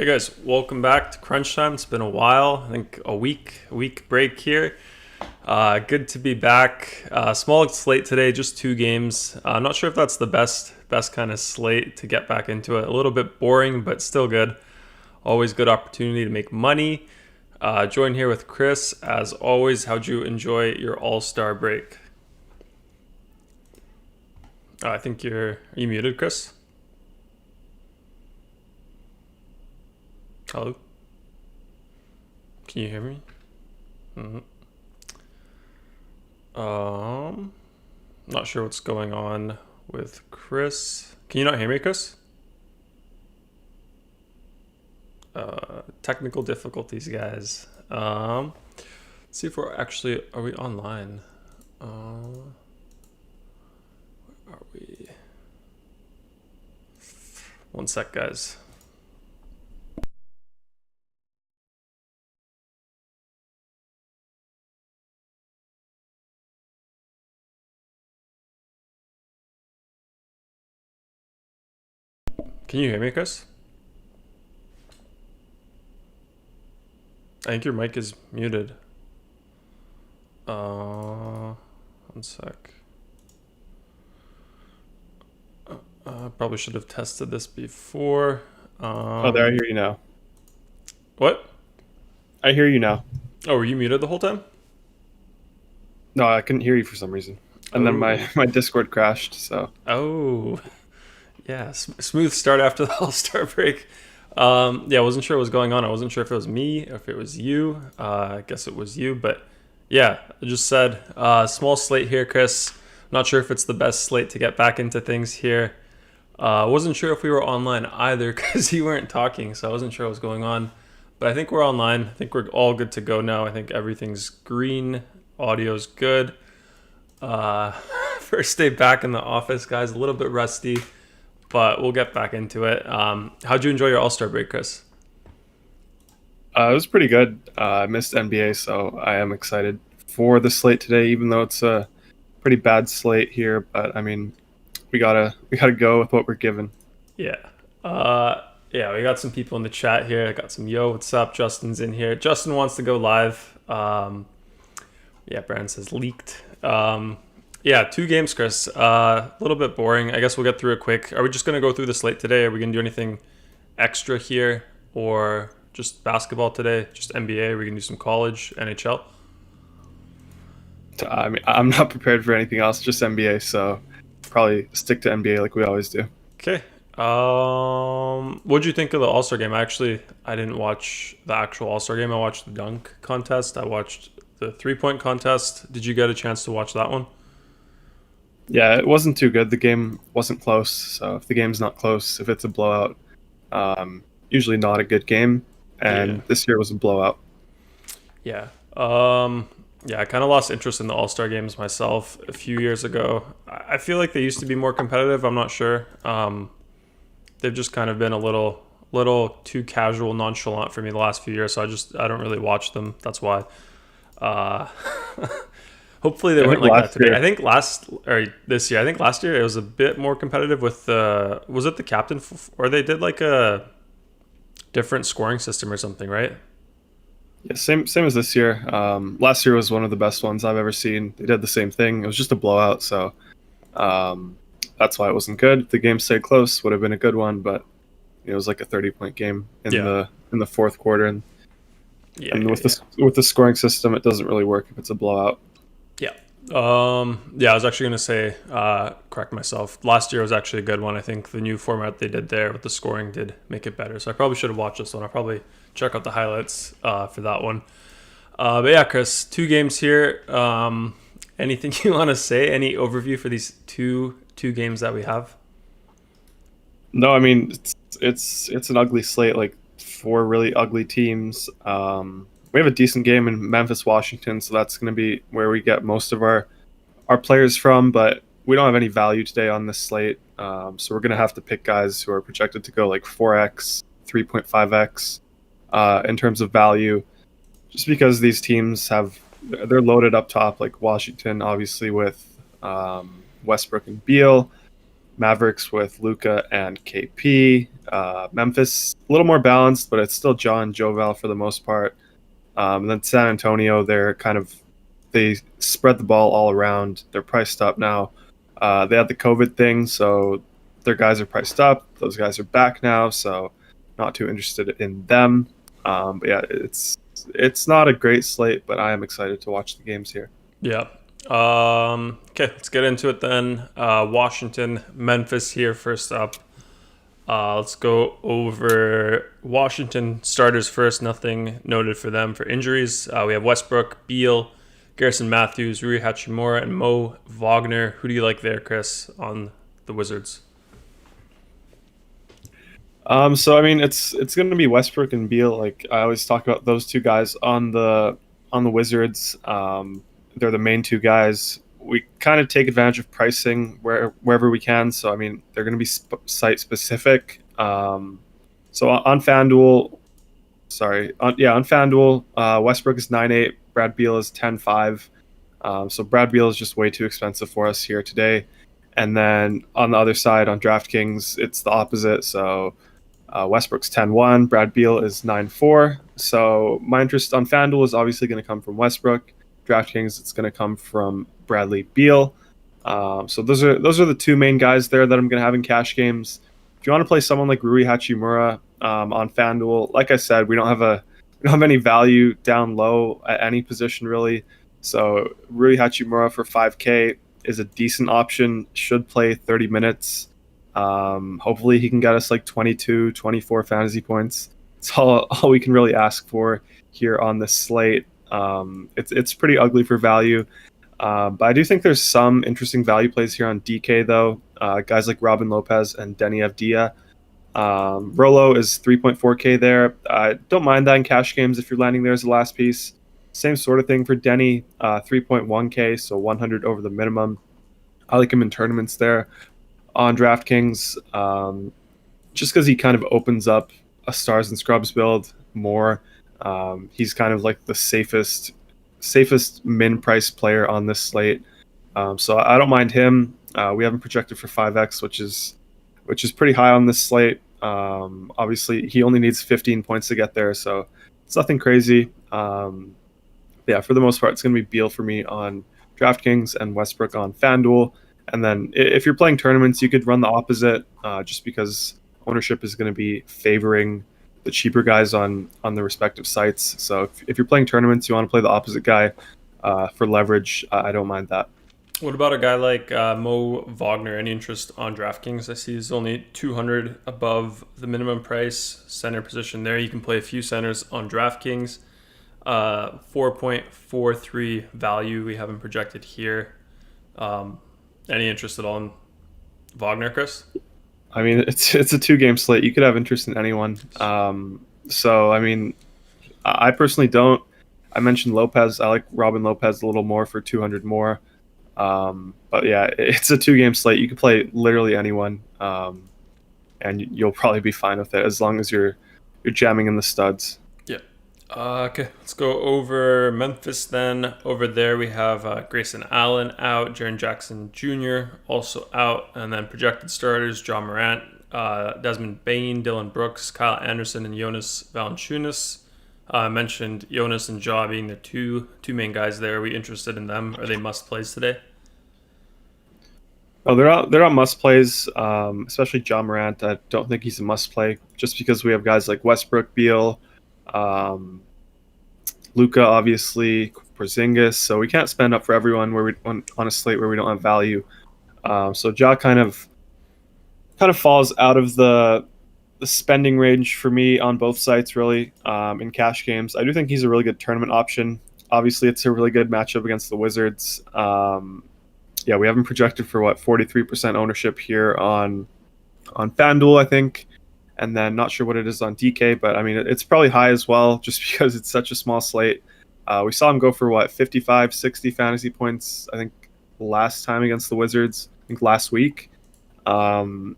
Hey guys, welcome back to Crunch Time. It's been a while, I think a week break here. Good to be back. Small slate today, just 2 games. Not sure if that's the best kind of slate to get back into it. A little bit boring, but still good. Always good opportunity to make money. Join here with Chris. As always, how'd you enjoy your All-Star break? I think are you muted, Chris? Hello? Can you hear me? Not sure what's going on with Chris. Can you not hear me, Chris? Technical difficulties, guys. Let's see if are we online? Are we? One sec, guys. Can you hear me, Chris? I think your mic is muted. One sec. Probably should have tested this before. There, I hear you now. What? I hear you now. Oh, were you muted the whole time? No, I couldn't hear you for some reason. And then my Discord crashed, so. Oh, yeah. Smooth start after the All-Star break. Yeah, I wasn't sure what was going on. I wasn't sure if it was me or if it was you. I guess it was you, but yeah, I just said small slate here, Chris. Not sure if it's the best slate to get back into things here. I wasn't sure if we were online either because you weren't talking, so I wasn't sure what was going on. But I think we're online. I think we're all good to go now. I think everything's green. Audio's good. First day back in the office, guys. A little bit rusty, but we'll get back into it. How'd you enjoy your All-Star break, Chris? It was pretty good. I missed NBA, so I am excited for the slate today, even though it's a pretty bad slate here. But I mean, we gotta go with what we're given. Yeah. Yeah, we got some people in the chat here. I got some what's up? Justin's in here. Justin wants to go live. Yeah, Brandon says leaked. Yeah, 2 games, Chris. A little bit boring. I guess we'll get through it quick. Are we just gonna go through the slate today? Are we gonna do anything extra here, or just basketball today? Just NBA? Are we gonna do some college, NHL? I mean, I'm not prepared for anything else, just NBA. So probably stick to NBA like we always do. Okay. What'd you think of the All-Star game? I didn't watch the actual All-Star game. I watched the dunk contest. I watched the 3-point contest. Did you get a chance to watch that one? Yeah, it wasn't too good. The game wasn't close. So if the game's not close, if it's a blowout, usually not a good game. And This year was a blowout. Yeah. Yeah, I kind of lost interest in the All-Star games myself a few years ago. I feel like they used to be more competitive. I'm not sure. They've just kind of been a little too casual, nonchalant for me the last few years. So I don't really watch them. That's why. Hopefully they weren't like that today. I think this year. I think last year it was a bit more competitive with was it the captain or they did like a different scoring system or something, right? Yeah, same as this year. Last year was one of the best ones I've ever seen. They did the same thing. It was just a blowout, so that's why it wasn't good. If the game stayed close, would have been a good one, but it was like a 30-point game in the fourth quarter, and with the scoring system, it doesn't really work if it's a blowout. Yeah. Yeah, I was actually going to say, correct myself. Last year was actually a good one. I think the new format they did there with the scoring did make it better. So I probably should have watched this one. I'll probably check out the highlights for that one. But yeah, Chris, 2 games here. Anything you want to say? Any overview for these two games that we have? No, I mean it's an ugly slate. Like 4 really ugly teams. We have a decent game in Memphis, Washington, so that's going to be where we get most of our players from. But we don't have any value today on this slate, so we're going to have to pick guys who are projected to go like 4x, 3.5x in terms of value, just because these teams they're loaded up top, like Washington, obviously with Westbrook and Beal. Mavericks with Luka and KP. Memphis, a little more balanced, but it's still John Joval for the most part. And then San Antonio, they spread the ball all around. They're priced up now. They had the COVID thing, so their guys are priced up. Those guys are back now, so not too interested in them. But yeah, it's not a great slate, but I am excited to watch the games here. Yeah. Okay, let's get into it then. Washington, Memphis here first up. Let's go over Washington starters first. Nothing noted for them for injuries. We have Westbrook, Beal, Garrison Matthews, Rui Hachimura, and Mo Wagner. Who do you like there, Chris, on the Wizards? So I mean, it's going to be Westbrook and Beal. Like I always talk about those two guys on the Wizards. They're the main two guys. We kind of take advantage of pricing wherever we can. So I mean, they're going to be site specific. So on FanDuel, on FanDuel, Westbrook is 9.8, Brad Beal is 10.5. So Brad Beal is just way too expensive for us here today. And then on the other side, on DraftKings, it's the opposite. So Westbrook's 10-1, Brad Beal is 9-4. So my interest on FanDuel is obviously going to come from Westbrook. DraftKings, it's going to come from Bradley Beal. So those are the two main guys there that I'm going to have in cash games. If you want to play someone like Rui Hachimura on FanDuel, like I said, we don't have any value down low at any position really. So Rui Hachimura for 5K is a decent option. Should play 30 minutes. Hopefully he can get us like 22, 24 fantasy points. It's all we can really ask for here on this slate. It's pretty ugly for value. But I do think there's some interesting value plays here on DK though. Guys like Robin Lopez and Denny Avdia. Rolo is 3.4K there. I don't mind that in cash games if you're landing there as the last piece. Same sort of thing for Denny, 3.1K, so 100 over the minimum. I like him in tournaments there on DraftKings, just because he kind of opens up a Stars and Scrubs build more. He's kind of like the safest min price player on this slate. So I don't mind him. We have him projected for 5x, which is pretty high on this slate. Obviously, he only needs 15 points to get there, so it's nothing crazy. Yeah, for the most part, it's going to be Beal for me on DraftKings and Westbrook on FanDuel. And then if you're playing tournaments, you could run the opposite, just because ownership is going to be favoring the cheaper guys on the respective sites. So if you're playing tournaments, you want to play the opposite guy for leverage. I don't mind that. What about a guy like Mo Wagner? Any interest on DraftKings? I see he's only 200 above the minimum price. Center position there. You can play a few centers on DraftKings. 4.43 value we have him projected here. Any interest at all in Wagner, Chris? I mean, it's a 2-game slate. You could have interest in anyone. So I mean, I personally don't. I mentioned Lopez. I like Robin Lopez a little more for 200 more. But yeah, it's a 2-game slate. You can play literally anyone, and you'll probably be fine with it as long as you're jamming in the studs. Yeah. Okay, let's go over Memphis then. Over there we have Grayson Allen out, Jaren Jackson Jr. also out, and then projected starters: John Morant, Desmond Bane, Dylan Brooks, Kyle Anderson, and Jonas Valanciunas. I mentioned Jonas and Ja being the two main guys there. Are we interested in them? Are they must plays today? Oh, they're on must plays, especially John Morant. I don't think he's a must play just because we have guys like Westbrook, Beal, Luka, obviously, Porzingis. So we can't spend up for everyone on a slate where we don't have value. So Ja kind of falls out of the spending range for me on both sites, really, in cash games. I do think he's a really good tournament option. Obviously, it's a really good matchup against the Wizards. Yeah, we have him projected for 43% ownership here on FanDuel, I think. And then not sure what it is on DK, but I mean, it's probably high as well, just because it's such a small slate. We saw him go for 55, 60 fantasy points, I think, last time against the Wizards, I think last week. So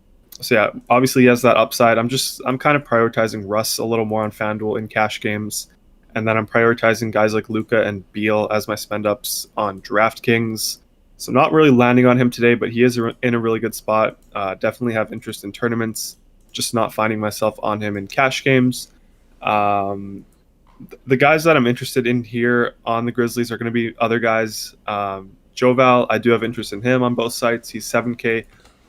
yeah, obviously he has that upside. I'm kind of prioritizing Russ a little more on FanDuel in cash games. And then I'm prioritizing guys like Luka and Beal as my spend ups on DraftKings. So not really landing on him today, but he is in a really good spot. Definitely have interest in tournaments, just not finding myself on him in cash games. The guys that I'm interested in here on the Grizzlies are going to be other guys. Joval, I do have interest in him on both sites. He's 7K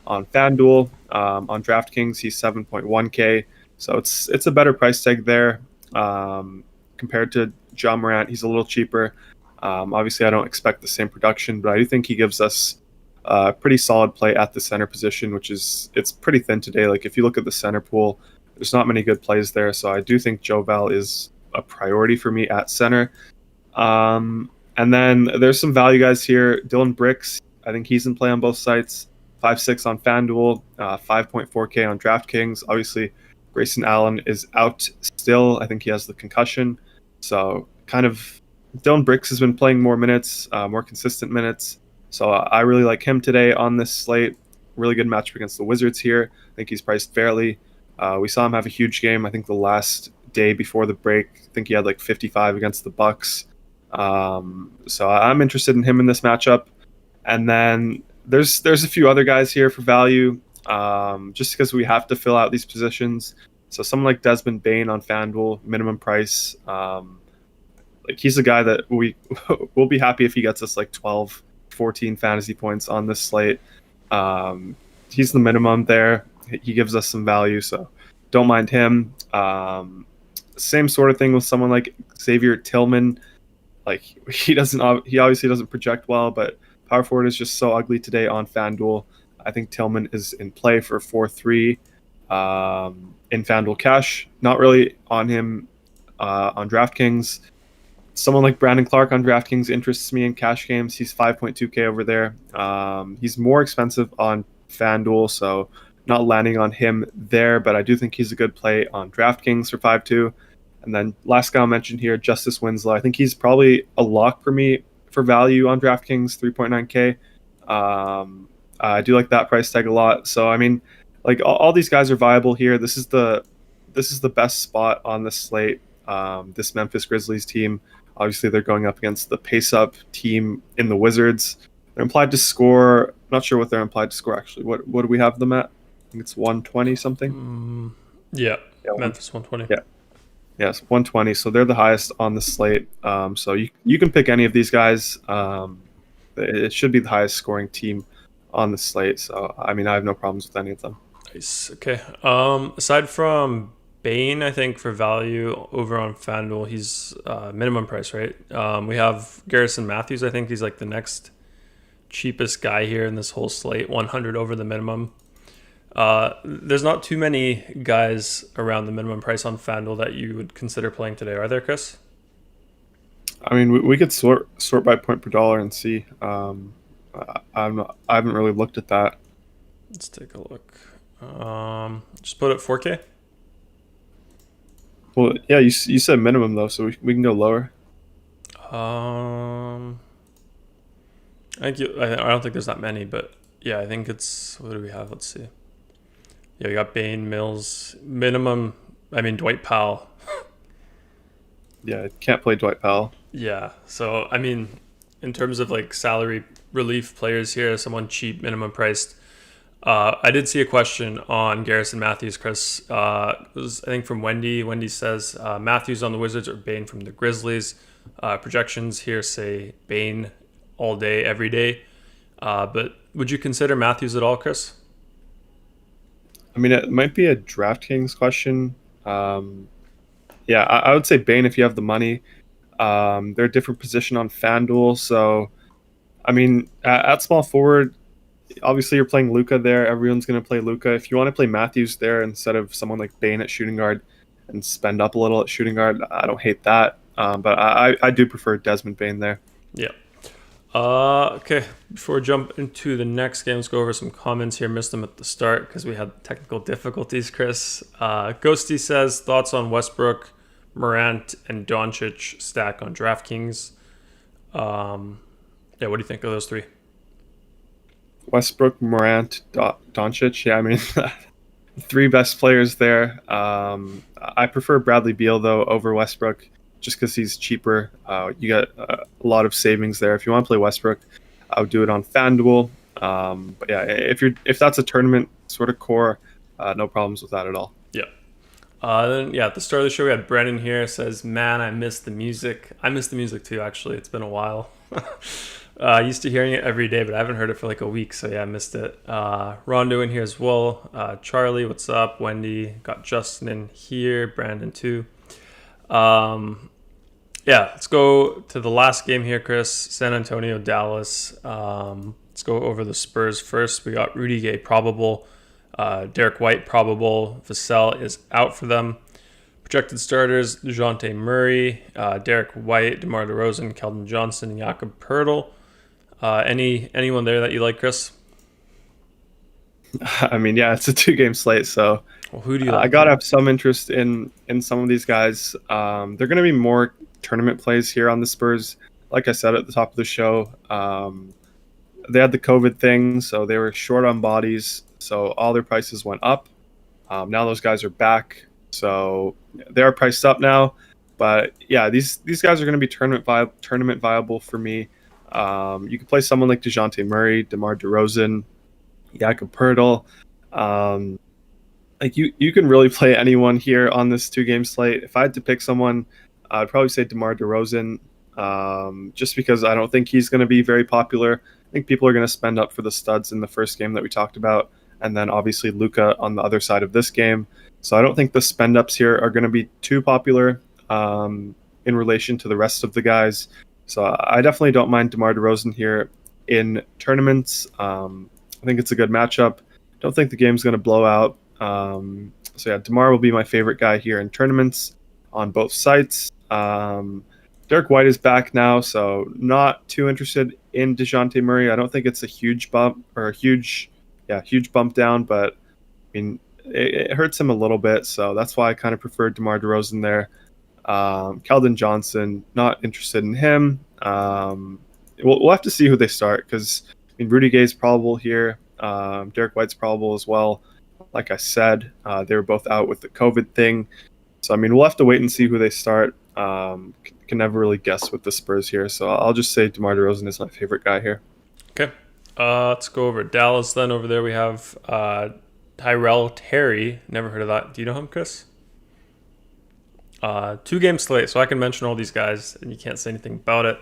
on FanDuel. On DraftKings, he's 7.1K. So it's a better price tag there compared to John Morant. He's a little cheaper. Obviously, I don't expect the same production, but I do think he gives us a pretty solid play at the center position, it's pretty thin today. Like if you look at the center pool, there's not many good plays there. So I do think Joval is a priority for me at center. And then there's some value guys here. Dylan Bricks, I think he's in play on both sites. 5.6 on FanDuel, 5.4K on DraftKings. Obviously, Grayson Allen is out still. I think he has the concussion. So kind of Dylan Bricks has been playing more minutes, more consistent minutes. So I really like him today on this slate. Really good matchup against the Wizards here. I think he's priced fairly. We saw him have a huge game. I think the last day before the break, I think he had like 55 against the Bucks. So I'm interested in him in this matchup. And then there's a few other guys here for value, just because we have to fill out these positions. So someone like Desmond Bane on FanDuel, minimum price. Like he's a guy that we'll be happy if he gets us like 12, 14 fantasy points on this slate. He's the minimum there. He gives us some value, so don't mind him. Same sort of thing with someone like Xavier Tillman. Like he obviously doesn't project well, but power forward is just so ugly today on FanDuel. I think Tillman is in play for 4.3 in FanDuel cash. Not really on him on DraftKings. Someone like Brandon Clark on DraftKings interests me in cash games. He's 5.2K over there. He's more expensive on FanDuel, so not landing on him there, but I do think he's a good play on DraftKings for 5.2. And then last guy I'll mention here, Justice Winslow. I think he's probably a lock for me for value on DraftKings, 3.9K. I do like that price tag a lot. So I mean, like all these guys are viable here. This is the best spot on the slate. This Memphis Grizzlies team. Obviously, they're going up against the pace-up team in the Wizards. They're implied to score. I'm not sure what they're implied to score actually. What do we have them at? I think it's 120 something. Yeah, Memphis 120. Yeah. Yes, 120. So they're the highest on the slate. So you can pick any of these guys. It should be the highest scoring team on the slate. So I mean, I have no problems with any of them. Nice. Okay. Aside from Bane, I think for value over on FanDuel, he's minimum price, right? We have Garrison Matthews. I think he's like the next cheapest guy here in this whole slate, 100 over the minimum. There's not too many guys around the minimum price on FanDuel that you would consider playing today, are there, Chris? I mean, we could sort by point per dollar and see. I haven't really looked at that. Let's take a look. Just put it 4K. Well, yeah, you said minimum though, so we can go lower. I don't think there's that many, but yeah, I think it's, what do we have? Let's see. Yeah, we got Bane, Mills, minimum. I mean, Dwight Powell. Yeah, can't play Dwight Powell. Yeah, so I mean, in terms of like salary relief players here, someone cheap, minimum priced. I did see a question on Garrison Matthews, Chris. It was, I think, from Wendy. Wendy says Matthews on the Wizards or Bane from the Grizzlies. Projections here say Bane all day, every day. But would you consider Matthews at all, Chris? I mean, it might be a DraftKings question. Yeah, I would say Bane if you have the money. They're a different position on FanDuel. So, I mean, at small forward, obviously you're playing Luka there. Everyone's going to play Luka. If you want to play Matthews there instead of someone like Bane at shooting guard and spend up a little at shooting guard, I don't hate that. But I do prefer Desmond Bane there. Yeah. Okay, before we jump into the next game, let's go over some comments here. Missed them at the start because we had technical difficulties, Chris. Ghosty says, thoughts on Westbrook, Morant, and Doncic stack on DraftKings. Yeah, what do you think of those three? Westbrook, Morant, Doncic. Yeah, I mean, three best players there. I prefer Bradley Beal, though, over Westbrook, just because he's cheaper. You got a lot of savings there. If you want to play Westbrook, I would do it on FanDuel. But yeah, if that's a tournament sort of core, no problems with that at all. Yeah. Then at the start of the show, we had Brennan here. Says, man, I miss the music. I miss the music too, actually. It's been a while. Used to hearing it every day, but I haven't heard it for like a week. So yeah, I missed it. Rondo in here as well. Charlie, what's up? Wendy, got Justin in here. Brandon too. Yeah, let's go to the last game here, Chris. San Antonio, Dallas. Let's go over the Spurs first. We got Rudy Gay probable. Derek White probable. Vassell is out for them. Projected starters: DeJounte Murray, Derek White, DeMar DeRozan, Keldon Johnson, and Jakob Poeltl. Anyone there that you like, Chris? I mean, yeah, it's a 2-game slate, so Well, who do you I like? gotta have some interest in some of these guys. They're gonna be more tournament plays here on the Spurs. Like I said at the top of the show, they had the COVID thing, so they were short on bodies, so all their prices went up. Now those guys are back, so they are priced up now. But yeah, these guys are going to be tournament viable for me. You could play someone like DeJounte Murray, DeMar DeRozan, Jakob Poeltl. Like you can really play anyone here on this 2-game slate. If I had to pick someone, I'd probably say DeMar DeRozan, just because I don't think he's going to be very popular. I think people are going to spend up for the studs in the first game that we talked about, and then obviously Luka on the other side of this game. So I don't think the spend ups here are going to be too popular in relation to the rest of the guys. So I definitely don't mind DeMar DeRozan here in tournaments. I think it's a good matchup. Don't think the game's going to blow out. So yeah, DeMar will be my favorite guy here in tournaments on both sites. Derek White is back now, so not too interested in DeJounte Murray. I don't think it's a huge bump or a huge bump down, but I mean, it hurts him a little bit, so that's why I kind of preferred DeMar DeRozan there. Keldon Johnson, not interested in him. We'll have to see who they start because I mean, Rudy Gay's probable here. Derek White's probable as well. Like I said, they were both out with the COVID thing. So, I mean, we'll have to wait and see who they start. Can never really guess with the Spurs here. So I'll just say DeMar DeRozan is my favorite guy here. Okay. Let's go over Dallas then. Over there we have Tyrell Terry. Never heard of that. Do you know him, Chris? 2-game slate, so I can mention all these guys, and you can't say anything about it.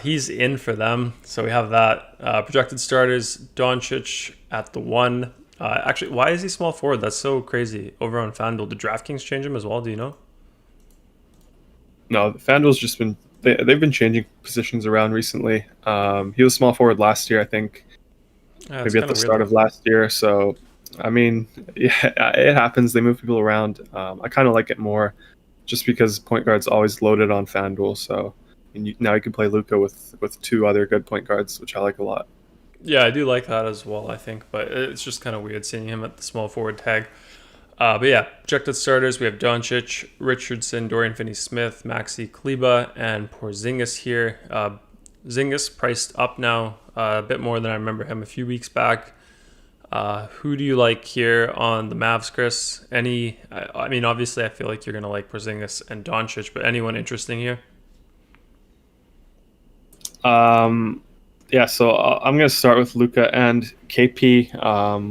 He's in for them, so we have that. Projected starters: Doncic at the 1. Actually, why is he small forward? That's so crazy. Over on FanDuel, did DraftKings change him as well? Do you know? No, FanDuel's just been they've been changing positions around recently. He was small forward last year, I think, Yeah, maybe at the start of last year. So, I mean, yeah, it happens. They move people around. I kind of like it more, just because point guard's always loaded on FanDuel. So, and now you can play Luka with 2 other good point guards, which I like a lot. Yeah, I do like that as well, I think, but it's just kind of weird seeing him at the small forward tag. But yeah, projected starters, we have Doncic, Richardson, Dorian Finney-Smith, Maxi Kleba, and Porzingis here. Zingis priced up now a bit more than I remember him a few weeks back. Who do you like here on the Mavs, Chris? I mean, obviously I feel like you're going to like Porzingis and Doncic, but anyone interesting here? Yeah, so I'm going to start with Luka and KP.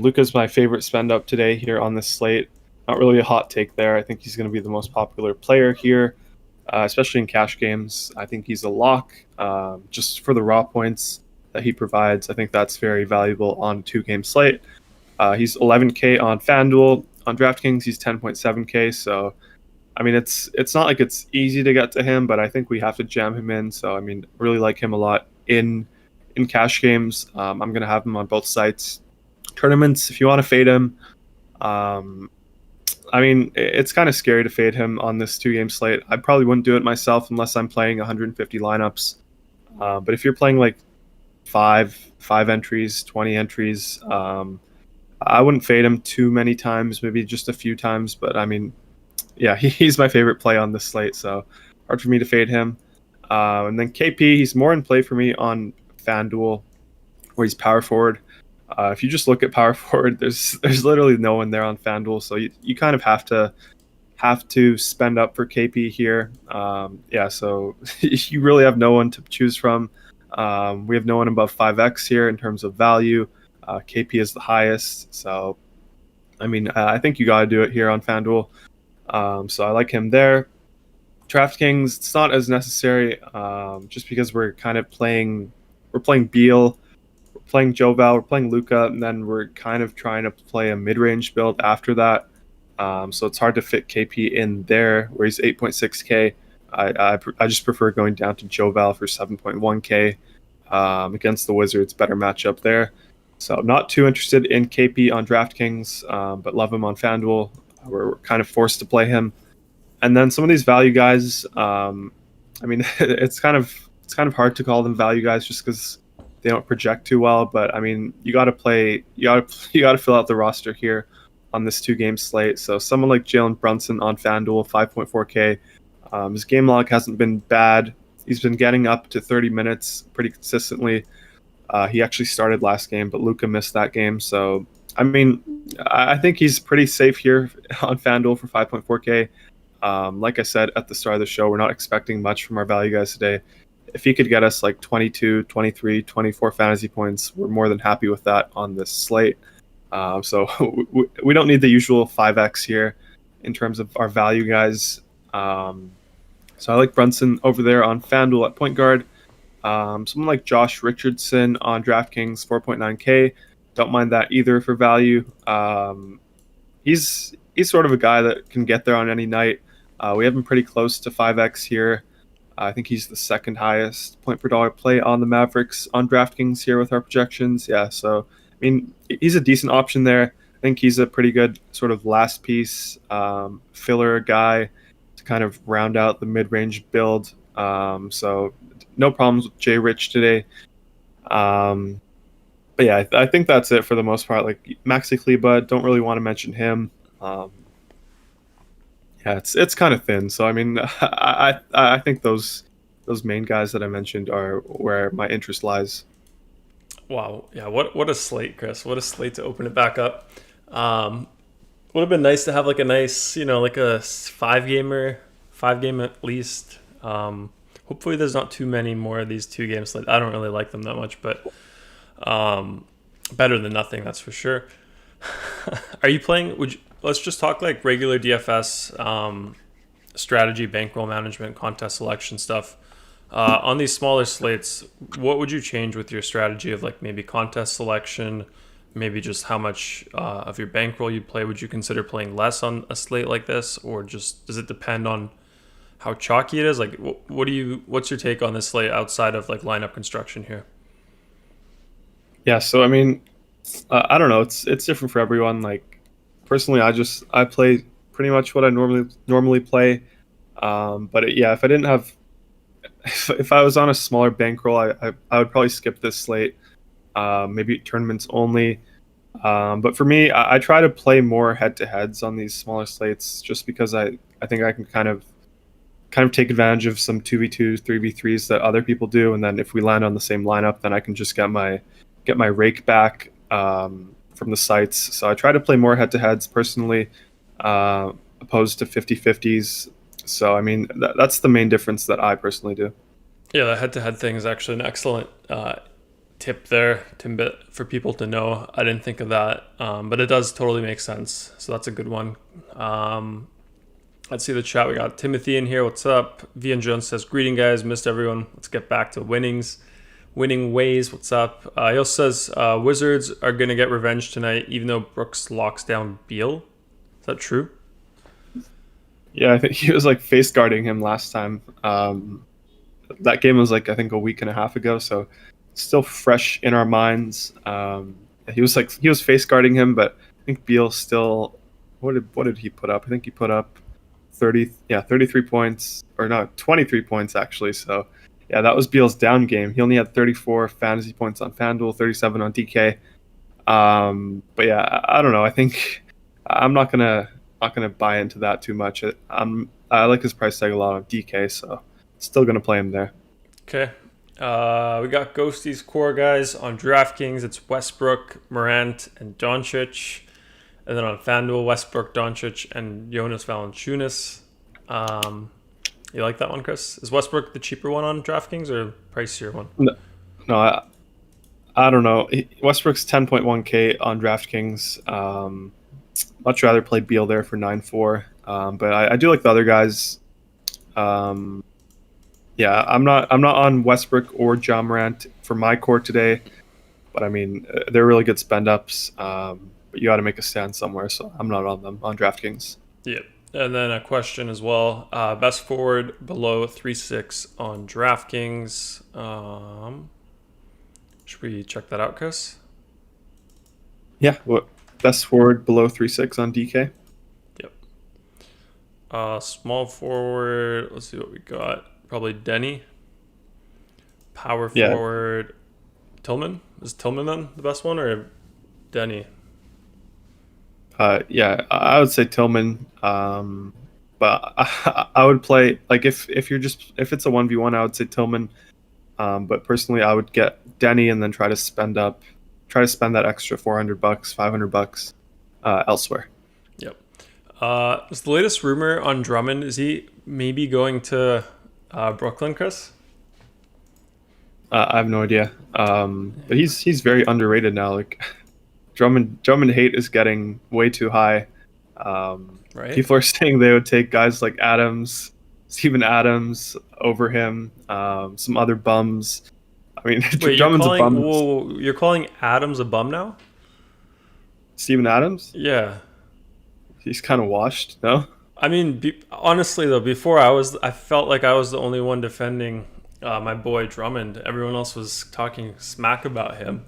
Luka's my favorite spend up today here on this slate. Not really a hot take there. I think he's going to be the most popular player here, especially in cash games. I think he's a lock just for the raw points that he provides. I think that's very valuable on a 2-game slate. He's 11K on FanDuel. On DraftKings, he's 10.7K. So, I mean, it's not like it's easy to get to him, but I think we have to jam him in. So, I mean, really like him a lot in cash games. I'm going to have him on both sites. Tournaments, if you want to fade him, I mean, it's kind of scary to fade him on this 2-game slate. I probably wouldn't do it myself unless I'm playing 150 lineups. But if you're playing like five entries, 20 entries, I wouldn't fade him too many times, maybe just a few times. But I mean, yeah, he's my favorite play on this slate, so hard for me to fade him. And then KP, he's more in play for me on FanDuel, where he's power forward. If you just look at power forward, there's literally no one there on FanDuel, so you kind of have to spend up for KP here. Yeah, so you really have no one to choose from. We have no one above 5x here in terms of value. KP is the highest, so I mean, I think you got to do it here on FanDuel. So I like him there. DraftKings, it's not as necessary, just because we're kind of playing Beal, we're playing Joval, we're playing Luka, and then we're kind of trying to play a mid-range build after that. So it's hard to fit KP in there, where he's 8.6K. I just prefer going down to Joval for 7.1K against the Wizards. Better matchup there. So not too interested in KP on DraftKings, but love him on FanDuel. We're kind of forced to play him. And then some of these value guys, I mean, it's kind of hard to call them value guys just because they don't project too well. But I mean, you got to fill out the roster here on this 2 game slate. So someone like Jalen Brunson on FanDuel, 5.4K. His game log hasn't been bad. He's been getting up to 30 minutes pretty consistently. He actually started last game, but Luka missed that game. So I mean, I think he's pretty safe here on FanDuel for 5.4K. Like I said at the start of the show, we're not expecting much from our value guys today. If he could get us like 22, 23, 24 fantasy points, we're more than happy with that on this slate. So we don't need the usual 5x here in terms of our value guys. So I like Brunson over there on FanDuel at point guard. Someone like Josh Richardson on DraftKings, 4.9K. Don't mind that either for value. He's sort of a guy that can get there on any night. We have him pretty close to 5x here. I think he's the second highest point per dollar play on the Mavericks on DraftKings here with our projections. Yeah, so I mean, he's a decent option there. I think he's a pretty good sort of last piece filler guy to kind of round out the mid-range build. So no problems with Jay Rich today. But yeah, I think that's it for the most part. Like Maxi Kleba, don't really want to mention him. Yeah, it's kind of thin. So I mean, I think those main guys that I mentioned are where my interest lies. Wow, yeah, what a slate, Chris. What a slate to open it back up. Would have been nice to have like a nice, like a 5 game at least. Hopefully there's not too many more of these 2 games. Like I don't really like them that much, but better than nothing, that's for sure. Are you playing? Let's just talk like regular DFS strategy, bankroll management, contest selection stuff. On these smaller slates, what would you change with your strategy of like maybe contest selection, maybe just how much of your bankroll you play? Would you consider playing less on a slate like this, or just does it depend on how chalky it is? Like, what's your take on this slate outside of like lineup construction here? Yeah, so I mean, I don't know. It's different for everyone. Like personally, I play pretty much what I normally play. Yeah, if I didn't have, if I was on a smaller bankroll, I would probably skip this slate. Maybe tournaments only. But for me, I try to play more head-to-heads on these smaller slates, just because I think I can kind of take advantage of some 2v2s, 3v3s that other people do, and then if we land on the same lineup, then I can just get my rake back from the sites. So I try to play more head-to-heads personally, opposed to 50-50s. So I mean, that's the main difference that I personally do. Yeah, the head-to-head thing is actually an excellent tip there, Timbit, for people to know. I didn't think of that, but it does totally make sense. So that's a good one. Let's see the chat. We got Timothy in here. What's up? Vian Jones says, greeting guys, missed everyone. Let's get back to winning ways. What's up? He also says Wizards are going to get revenge tonight, even though Brooks locks down Beal. Is that true? Yeah, I think he was like face guarding him last time. That game was like, I think a week and a half ago, so still fresh in our minds. He was face guarding him, but I think Beal still, what did he put up? I think he put up 33 points, or no, 23 points actually. So yeah, that was Beal's down game. He only had 34 fantasy points on FanDuel, 37 on DK. But yeah, I don't know. I think I'm not gonna buy into that too much. I like his price tag a lot on DK, so still gonna play him there. Okay. We got Ghosty's core guys on DraftKings. It's Westbrook, Morant, and Doncic. And then on FanDuel, Westbrook, Doncic, and Jonas Valanciunas. You like that one, Chris? Is Westbrook the cheaper one on DraftKings or pricier one? No, I don't know. Westbrook's 10.1K on DraftKings. Much rather play Beal there for 9.4. But I do like the other guys. Yeah, I'm not on Westbrook or Ja Morant for my core today. But I mean, they're really good spend ups. But you got to make a stand somewhere, so I'm not on them on DraftKings. Yep. And then a question as well. Best forward below 3.6 on DraftKings. Should we check that out, Chris? Yeah, what best forward below 3.6 on DK? Yep. Small forward. Let's see what we got. Probably Denny. Power Yeah, forward. Tillman. Is Tillman then the best one or Denny? yeah, I would say Tillman. But I would play like if you're just if it's a 1v1, I would say Tillman. But personally, I would get Denny and then try to spend that extra $400, $500 elsewhere. Yep. Is the latest rumor on Drummond? Is he maybe going to Brooklyn, Chris? I have no idea. But he's very underrated now. Like Drummond hate is getting way too high. Right. People are saying they would take guys like Adams, Steven Adams over him. Some other bums. I mean, Wait, you're Drummond's a calling? bum. Whoa, you're calling Adams a bum now? Steven Adams, Yeah. he's kind of washed. No, I mean, honestly though, before I felt like I was the only one defending my boy Drummond. Everyone else was talking smack about him,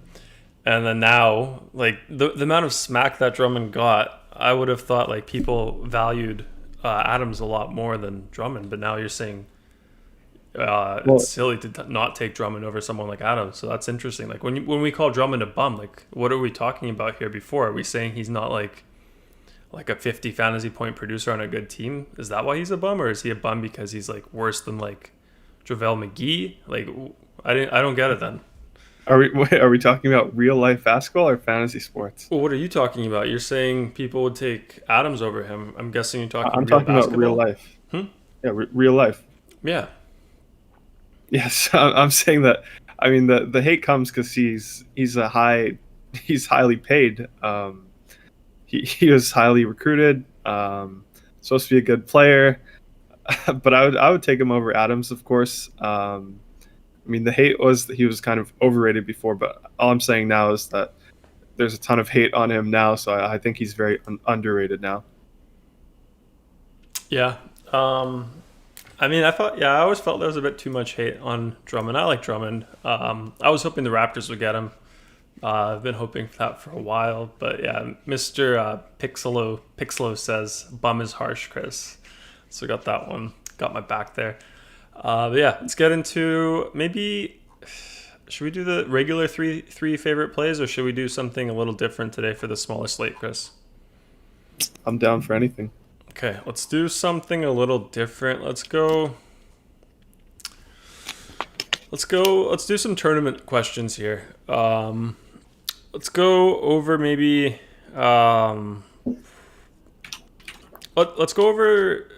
and then now, like the amount of smack that Drummond got, I would have thought like people valued Adams a lot more than Drummond. But now you're saying well, it's silly to not take Drummond over someone like Adams. So that's interesting. Like when we call Drummond a bum, like what are we talking about here? Before are we saying he's not like a 50 fantasy point producer on a good team? Is that why he's a bum, or is he a bum because he's like worse than like JaVale McGee? Like I don't get it then. are we talking about real life basketball or fantasy sports? Well, what are you talking about? You're saying people would take Adams over him. I'm guessing you're talking I'm real talking about real basketball. life. Hmm? Yeah, real life. Yeah. Yes, I'm saying that. I mean, the hate comes because he's highly paid. He was highly recruited. Supposed to be a good player, but I would take him over Adams, of course. I mean, the hate was that he was kind of overrated before, but all I'm saying now is that there's a ton of hate on him now, so I think he's very underrated now. Yeah. I mean, I always felt there was a bit too much hate on Drummond. I like Drummond. I was hoping the Raptors would get him. I've been hoping for that for a while, but yeah, Mr. Pixelo says bum is harsh, Chris. So got that one, got my back there. But yeah, let's get into maybe. Should we do the regular three favorite plays, or should we do something a little different today for the smaller slate, Chris? I'm down for anything. Okay, let's do something a little different. Let's go. Let's go. Let's do some tournament questions here. Let's go over maybe. Let's go over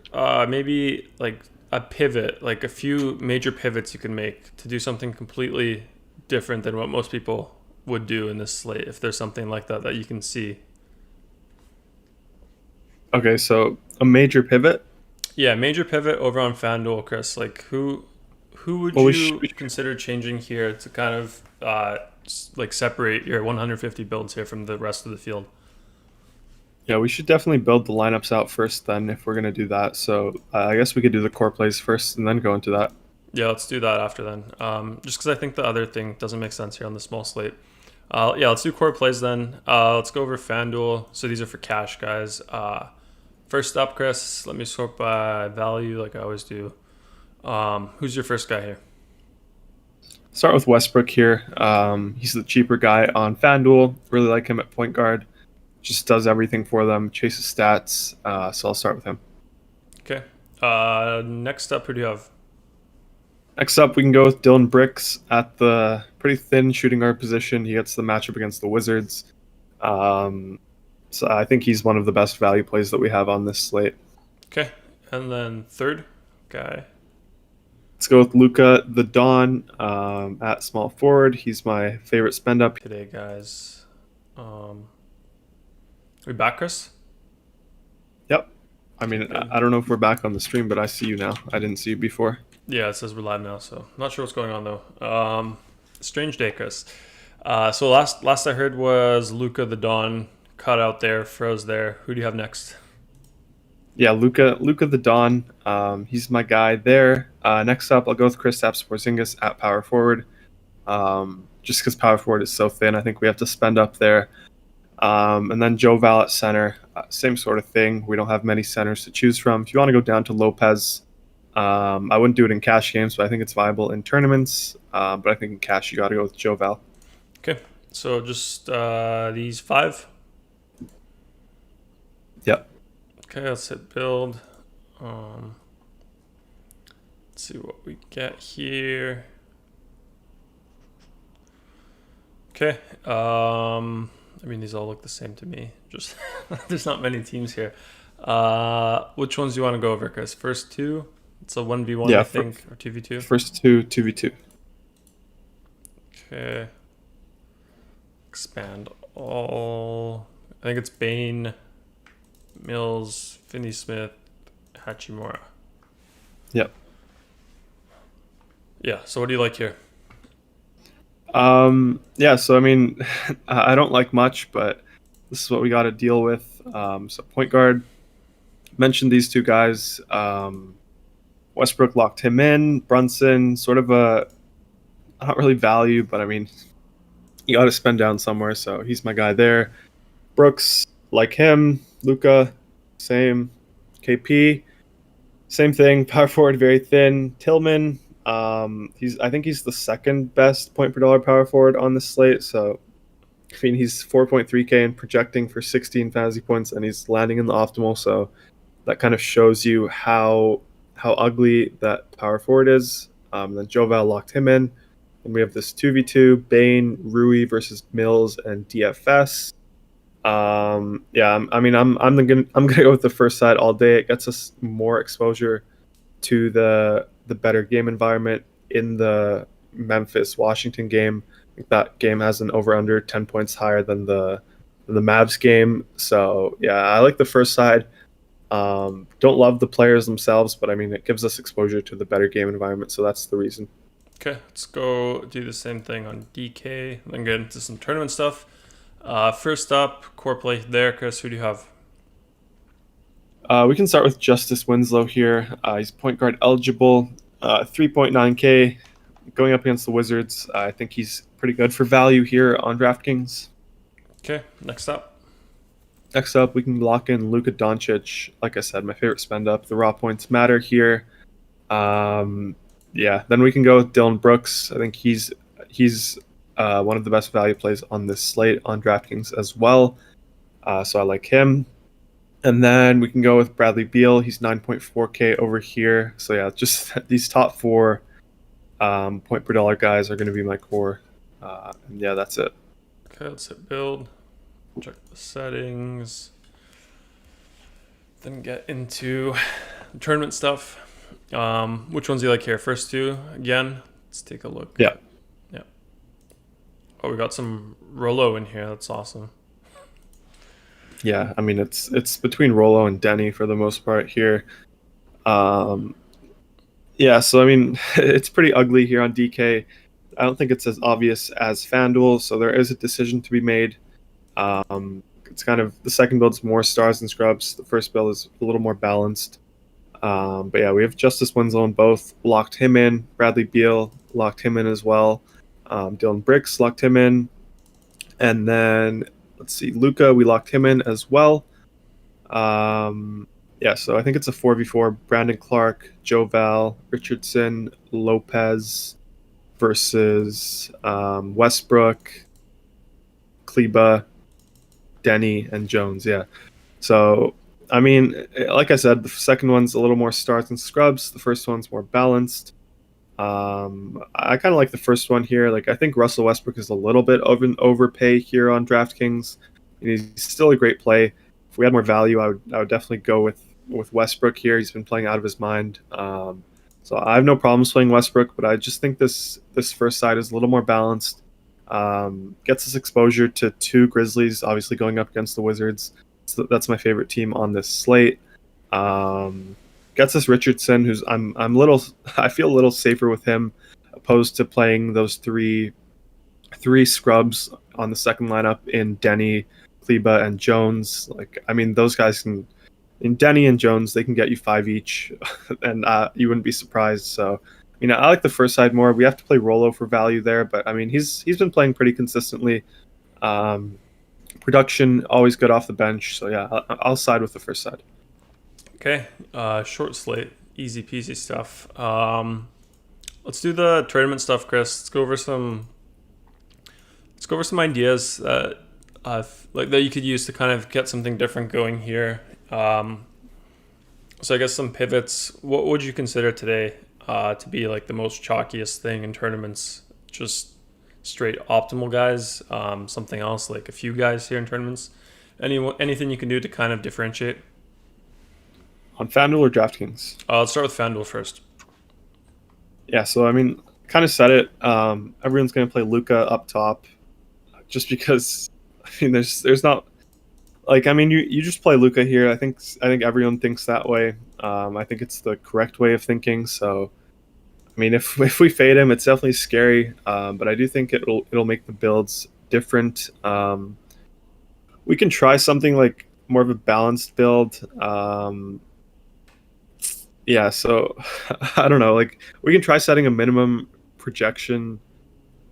maybe like a pivot, like a few major pivots you can make to do something completely different than what most people would do in this slate. If there's something like that that you can see. Okay, so a major pivot. Yeah, major pivot over on FanDuel, Chris. Like who would Well, you consider changing here to kind of like separate your 150 builds here from the rest of the field? Yeah, we should definitely build the lineups out first then if we're going to do that. So I guess we could do the core plays first and then go into that. Yeah, let's do that after then. Just because I think the other thing doesn't make sense here on the small slate. Yeah, let's do core plays then. Let's go over FanDuel. So these are for cash, guys. First up, Chris, let me sort by value like I always do. Who's your first guy here? Start with Westbrook here. He's the cheaper guy on FanDuel. Really like him at point guard. Just does everything for them, chases stats. So I'll start with him. Okay. Next up, who do you have? Next up, we can go with Dylan Bricks at the pretty thin shooting guard position. He gets the matchup against the Wizards. So I think he's one of the best value plays that we have on this slate. Okay. And then third guy. Let's go with Luka the Don at small forward. He's my favorite spend up. Today, guys. We back, Chris? Yep. I mean, I don't know if we're back on the stream, but I see you now. I didn't see you before. Yeah, it says we're live now, so not sure what's going on though. Strange day, Chris. So last I heard was Luca the Dawn cut out there, froze there. Who do you have next? Yeah, Luca the Don. He's my guy there. Next up, I'll go with Kristaps Porzingis at power forward. Just because power forward is so thin, I think we have to spend up there. And then Joe Val at center, same sort of thing. We don't have many centers to choose from. If you want to go down to Lopez, I wouldn't do it in cash games, but I think it's viable in tournaments. But I think in cash, you got to go with Joe Val. Okay, so just these 5. Yep. Okay, let's hit build. Let's see what we get here. Okay. I mean, these all look the same to me. Just there's not many teams here. Which ones do you want to go over, Chris? First 2? It's a 1v1, I think, or 2v2. First 2, 2v2. Okay. Expand all. I think it's Bane, Mills, Finney Smith, Hachimura. Yep. Yeah, so what do you like here? Yeah, so I mean, I don't like much, but this is what we got to deal with. So point guard, mentioned these 2 guys. Westbrook locked him in. Brunson, sort of not really value, but I mean, you got to spend down somewhere, so he's my guy there. Brooks, like him. Luka, same. KP, same thing. Power forward, very thin. Tillman, I think he's the second best point per dollar power forward on the slate. So, I mean, he's 4.3K and projecting for 16 fantasy points, and he's landing in the optimal. So, that kind of shows you how ugly that power forward is. Then Joval locked him in, and we have this 2v2 Bane, Rui versus Mills and DFS. Yeah, I mean, I'm gonna go with the first side all day. It gets us more exposure to the better game environment in the Memphis Washington game. I think that game has an over under 10 points higher than the Mavs game. So yeah, I like the first side. Don't love the players themselves, but I mean, it gives us exposure to the better game environment, so that's the reason. Okay, let's go do the same thing on DK, then get into some tournament stuff. First up, core play there, Chris. Who do you have? We can start with Justice Winslow here. He's point guard eligible, 3.9K, going up against the Wizards. I think he's pretty good for value here on DraftKings. Okay, next up. Next up, we can lock in Luka Doncic. Like I said, my favorite spend up. The raw points matter here. Yeah, then we can go with Dylan Brooks. I think he's one of the best value plays on this slate on DraftKings as well. So I like him. And then we can go with Bradley Beal. He's 9.4K over here. So yeah, just these top 4 point per dollar guys are going to be my core. And yeah, that's it. Okay, let's hit build. Check the settings. Then get into tournament stuff. Which ones do you like here? First 2 again. Let's take a look. Yeah. Yeah. Oh, we got some Rolo in here. That's awesome. Yeah, I mean it's between Rolo and Denny for the most part here. Yeah, so I mean it's pretty ugly here on DK. I don't think it's as obvious as FanDuel, so there is a decision to be made. It's kind of the second build's more stars and scrubs. The first build is a little more balanced. But yeah, we have Justice Winslow in both. Locked him in. Bradley Beal locked him in as well. Dylan Brooks locked him in. And then, let's see, Luka, we locked him in as well. Yeah, so I think it's a 4v4. Brandon Clark, Joe Val, Richardson, Lopez versus Westbrook, Kleba, Denny, and Jones. Yeah. So, I mean, like I said, the second one's a little more stars and scrubs. The first one's more balanced. I kind of like the first one here. Like, I think Russell Westbrook is a little bit of an overpay here on DraftKings. He's still a great play. If we had more value, I would definitely go with Westbrook here. He's been playing out of his mind. So I have no problems playing Westbrook, but I just think this first side is a little more balanced. Gets us exposure to 2 Grizzlies, obviously going up against the Wizards. So that's my favorite team on this slate. Gets us Richardson, who's I feel a little safer with him, opposed to playing those three scrubs on the second lineup in Denny, Kleba, and Jones. Like, I mean, those guys can, in Denny and Jones, they can get you 5 each, and you wouldn't be surprised. So, you know, I like the first side more. We have to play Rolo for value there, but I mean, he's been playing pretty consistently. Production always good off the bench. So yeah, I'll side with the first side. Okay, short slate, easy peasy stuff. Let's do the tournament stuff, Chris. Let's go over some ideas that like that you could use to kind of get something different going here. So I guess some pivots. What would you consider today to be like the most chalkiest thing in tournaments? Just straight optimal guys. Something else like a few guys here in tournaments. Anything you can do to kind of differentiate? On FanDuel or DraftKings? Let's start with FanDuel first. Yeah, so I mean, kind of said it. Everyone's going to play Luka up top, just because. I mean, there's not like, I mean, you just play Luka here. I think everyone thinks that way. I think it's the correct way of thinking. So I mean, if we fade him, it's definitely scary. But I do think it'll make the builds different. We can try something like more of a balanced build. Yeah, so I don't know. Like we can try setting a minimum projection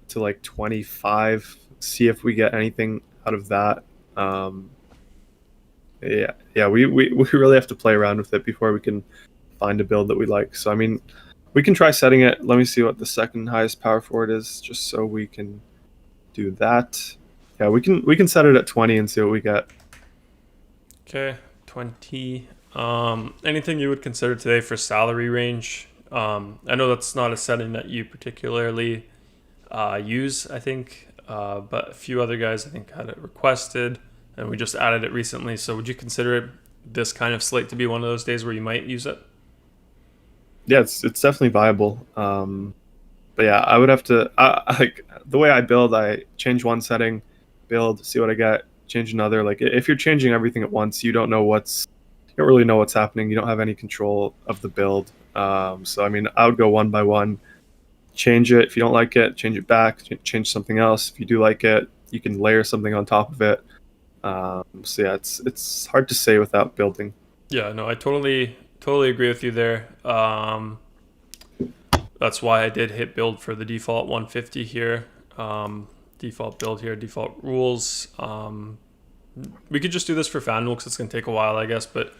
to like 25. See if we get anything out of that. Um, we really have to play around with it before we can find a build that we like. So I mean, we can try setting it. Let me see what the second highest power forward is, just so we can do that. Yeah, we can set it at 20 and see what we get. Okay, 20. Anything you would consider today for salary range? I know that's not a setting that you particularly use, I think, but a few other guys I think had it requested, and we just added it recently. So would you consider this kind of slate to be one of those days where you might use it? Yeah, it's definitely viable. But yeah, I would have to like the way I build. I change one setting, build, see what I get, change another. Like if you're changing everything at once, you don't really know what's happening. You don't have any control of the build. So I mean, I would go one by one, change it. If you don't like it, change it back, change something else. If you do like it, you can layer something on top of it. So yeah, it's hard to say without building. Yeah, no, I totally agree with you there. That's why I did hit build for the default 150 here. Default build here, default rules. We could just do this for FanDuel because it's going to take a while, I guess. But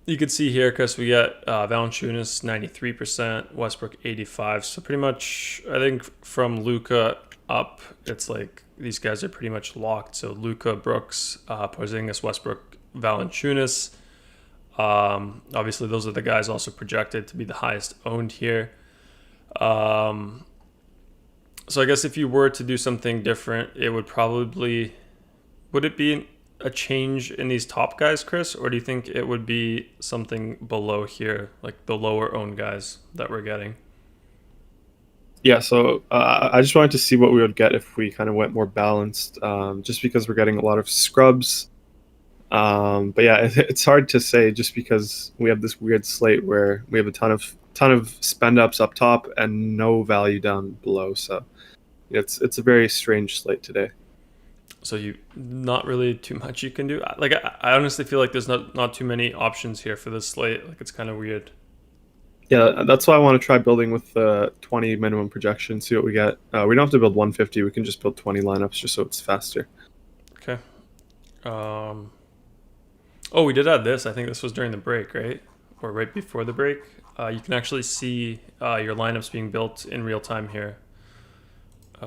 you could see here, Chris, we get Valanciunas 93%, Westbrook 85. So pretty much, I think from Luka up, it's like these guys are pretty much locked. So Luka, Brooks, Porzingis, Westbrook, Valanciunas. Obviously, those are the guys also projected to be the highest owned here. So I guess if you were to do something different, it would it be a change in these top guys, Chris, or do you think it would be something below here, like the lower owned guys that we're getting? Yeah, so I just wanted to see what we would get if we kind of went more balanced, just because we're getting a lot of scrubs. But yeah, it's hard to say just because we have this weird slate where we have a ton of spend ups up top and no value down below. So it's a very strange slate today. So you not really too much you can do. Like I honestly feel like there's not too many options here for this slate. Like it's kind of weird. Yeah, that's why I want to try building with the 20 minimum projection, see what we get. We don't have to build 150. We can just build 20 lineups just so it's faster. Okay. Oh, we did add this. I think this was during the break, right? Or right before the break. You can actually see your lineups being built in real time here,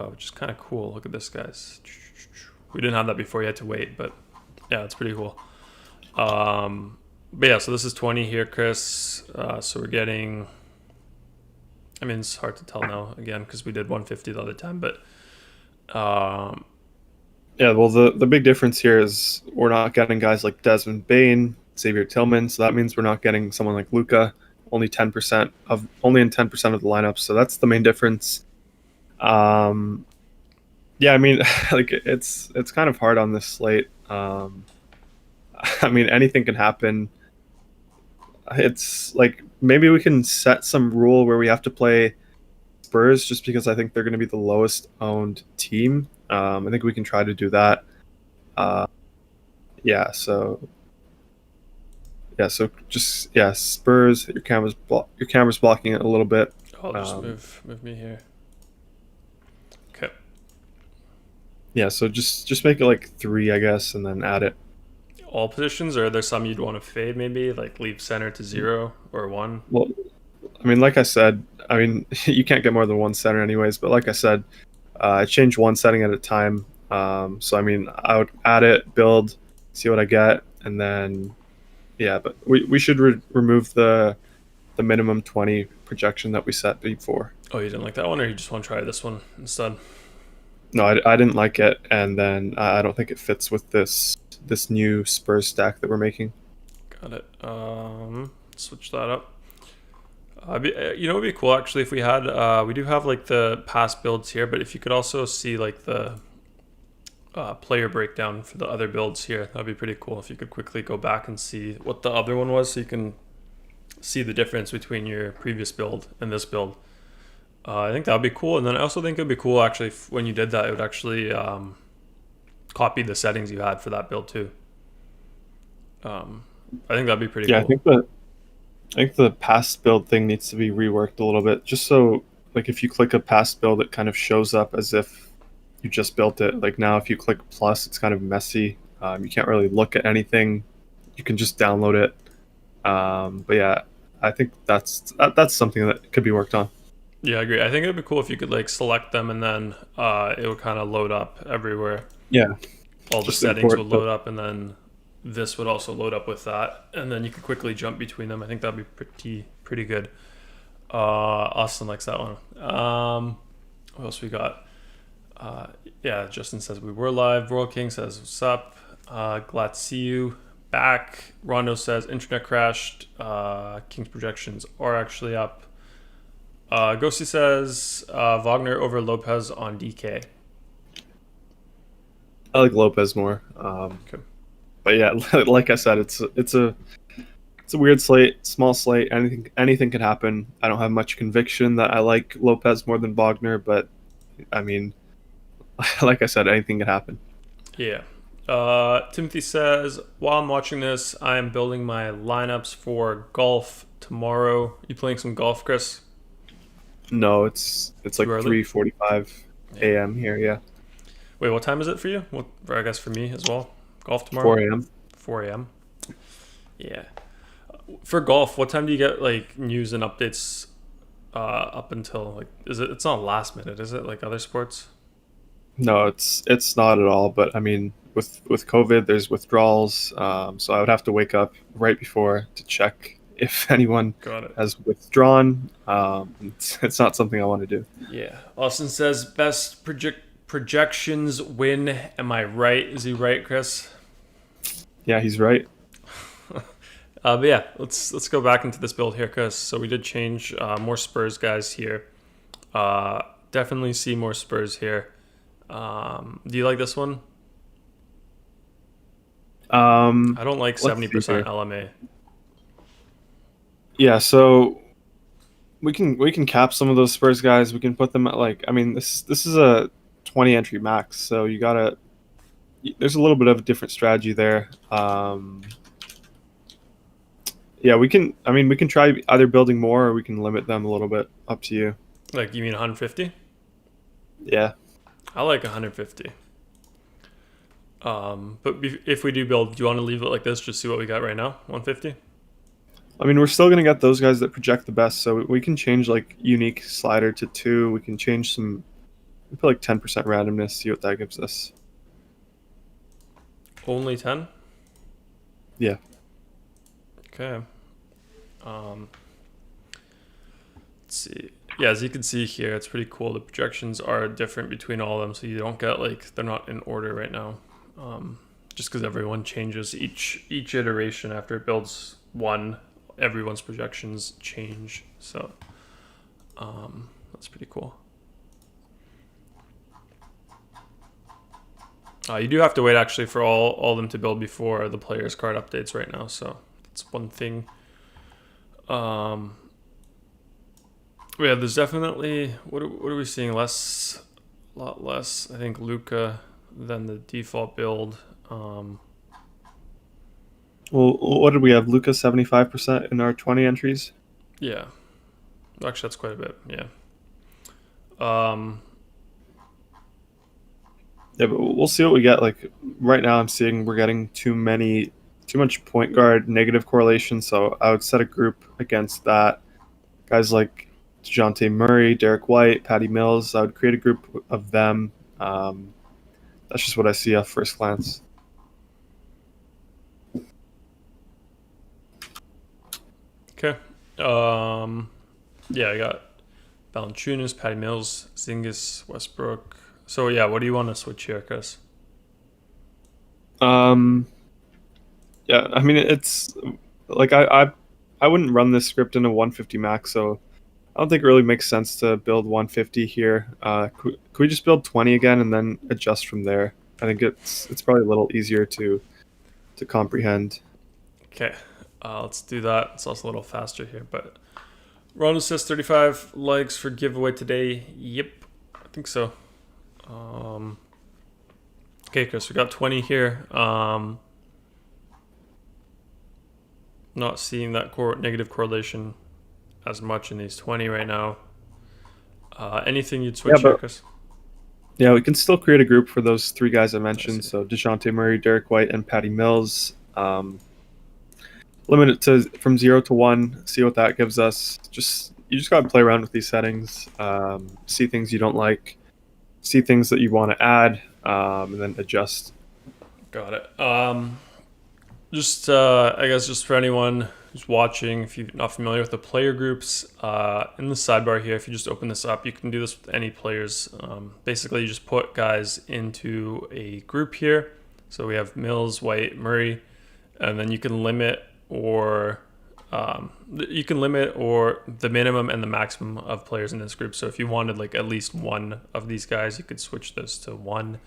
which is kind of cool. Look at this, guys. We didn't have that before. You had to wait, but yeah, it's pretty cool. But yeah, so this is 20 here, Chris. So we're getting, I mean, it's hard to tell now, again, because we did 150 the other time, but yeah, well, the big difference here is we're not getting guys like Desmond Bain, Xavier Tillman, so that means we're not getting someone like Luka, only in 10% of the lineups. So that's the main difference. Yeah, I mean, like it's kind of hard on this slate. I mean, anything can happen. It's like maybe we can set some rule where we have to play Spurs just because I think they're going to be the lowest owned team. I think we can try to do that. Uh, yeah, so Spurs. Your camera's blocking it a little bit. I'll just move me here. Okay. Yeah, so just make it like 3, I guess, and then add it. All positions, or are there some you'd want to fade? Maybe like leave center to 0 or 1. Well, I mean, like I said, I mean, you can't get more than one center anyways. But like I said, I change one setting at a time. So I mean, I would add it, build, see what I get, and then yeah. But we should remove the minimum 20 projection that we set before. Oh, you didn't like that one, or you just want to try this one instead? No, I didn't like it, and then I don't think it fits with this new Spurs stack that we're making. Got it. Switch that up. You know, it'd be cool actually if we had. We do have like the past builds here, but if you could also see like the player breakdown for the other builds here, that'd be pretty cool. If you could quickly go back and see what the other one was, so you can see the difference between your previous build and this build. I think that would be cool, and then I also think it'd be cool actually when you did that, it would actually copy the settings you had for that build too. I think that'd be pretty Yeah, cool. I think the past build thing needs to be reworked a little bit, just so like if you click a past build, it kind of shows up as if you just built it. Like now, if you click plus, it's kind of messy. You can't really look at anything. You can just download it. But yeah, I think that's something that could be worked on. Yeah, I agree. I think it'd be cool if you could like select them and then it would kind of load up everywhere. Yeah, All the just settings import would the. load up, and then this would also load up with that, and then you could quickly jump between them. I think that'd be pretty good. Austin likes that one. What else we got? Yeah, Justin says we were live. Royal King says what's up. Glad to see you back. Rondo says internet crashed. King's projections are actually up. Ghosty says Wagner over Lopez on DK. I like Lopez more. Okay. But yeah, like I said, it's a weird slate, small slate. Anything can happen. I don't have much conviction that I like Lopez more than Wagner, but I mean, like I said, anything can happen. Yeah. Timothy says, while I'm watching this, I am building my lineups for golf tomorrow. You playing some golf, Chris? No, it's Too like early? 3:45 Yeah. a.m. here. Yeah, Wait, what time is it for you? What, I guess for me as well. Golf tomorrow? 4 a.m. 4 a.m. Yeah. For golf, what time do you get like news and updates up until like is it it's not last minute, is it? Like other sports? No, it's not at all. But I mean, with COVID, there's withdrawals. So I would have to wake up right before to check if anyone Got it. has withdrawn. It's not something I want to do. Yeah. Austin says best projections win. Am I right? Is he right, Chris? Yeah, he's right. But yeah, let's go back into this build here, cause so we did change more Spurs guys here. Definitely see more Spurs here. Do you like this one? I don't like Let's see 70% here. LMA. Yeah, so we can cap some of those Spurs guys. We can put them at like I mean this is a 20 entry max, so you gotta there's a little bit of a different strategy there. Yeah, we can. I mean, we can try either building more or we can limit them a little bit. Up to you. Like you mean 150? Yeah. I like 150. But if we do build, do you want to leave it like this? Just see what we got right now. 150. I mean, we're still gonna get those guys that project the best, so we can change like unique slider to 2. We can change some. We put like 10% randomness. See what that gives us. Only 10. Yeah. Okay. Let's see. Yeah, as you can see here, it's pretty cool. The projections are different between all of them, so you don't get like they're not in order right now. Just because everyone changes each iteration after it builds one, everyone's projections change. So that's pretty cool. You do have to wait actually for all of them to build before the players card updates right now. So that's one thing. Yeah, there's definitely what are we seeing? A lot less. I think Luca than the default build. Well, what did we have? Luca 75% in our 20 entries. Yeah, actually that's quite a bit. Yeah. Yeah, but we'll see what we get. Like right now, I'm seeing we're getting too much point guard negative correlation. So I would set a group against that. Guys like DeJounte Murray, Derek White, Patty Mills. I would create a group of them. Um, that's just what I see at first glance. Okay. Yeah, I got Valanciunas, Patty Mills, Zingis, Westbrook. So yeah, what do you want to switch here, Chris? Um, yeah, I mean it's like I wouldn't run this script in a 150 max, so I don't think it really makes sense to build 150 here. Could we just build 20 again and then adjust from there? I think it's probably a little easier to comprehend. Okay, let's do that. It's also a little faster here, but Ron says 35 legs for giveaway today. Yep, I think so. Okay, Chris, we got 20 here. Not seeing that negative correlation as much in these 20 right now. Anything you'd switch here, Chris? Yeah, we can still create a group for those three guys I mentioned. So DeJounte Murray, Derek White, and Patty Mills. Limit it to from 0 to 1. See what that gives us. You just gotta play around with these settings. See things you don't like. See things that you want to add, and then adjust. Got it. I guess just for anyone who's watching, if you're not familiar with the player groups, in the sidebar here, if you just open this up, you can do this with any players. Basically, you just put guys into a group here. So we have Mills, White, Murray, and then you can limit or the minimum and the maximum of players in this group. So if you wanted like at least one of these guys, you could switch this to 1.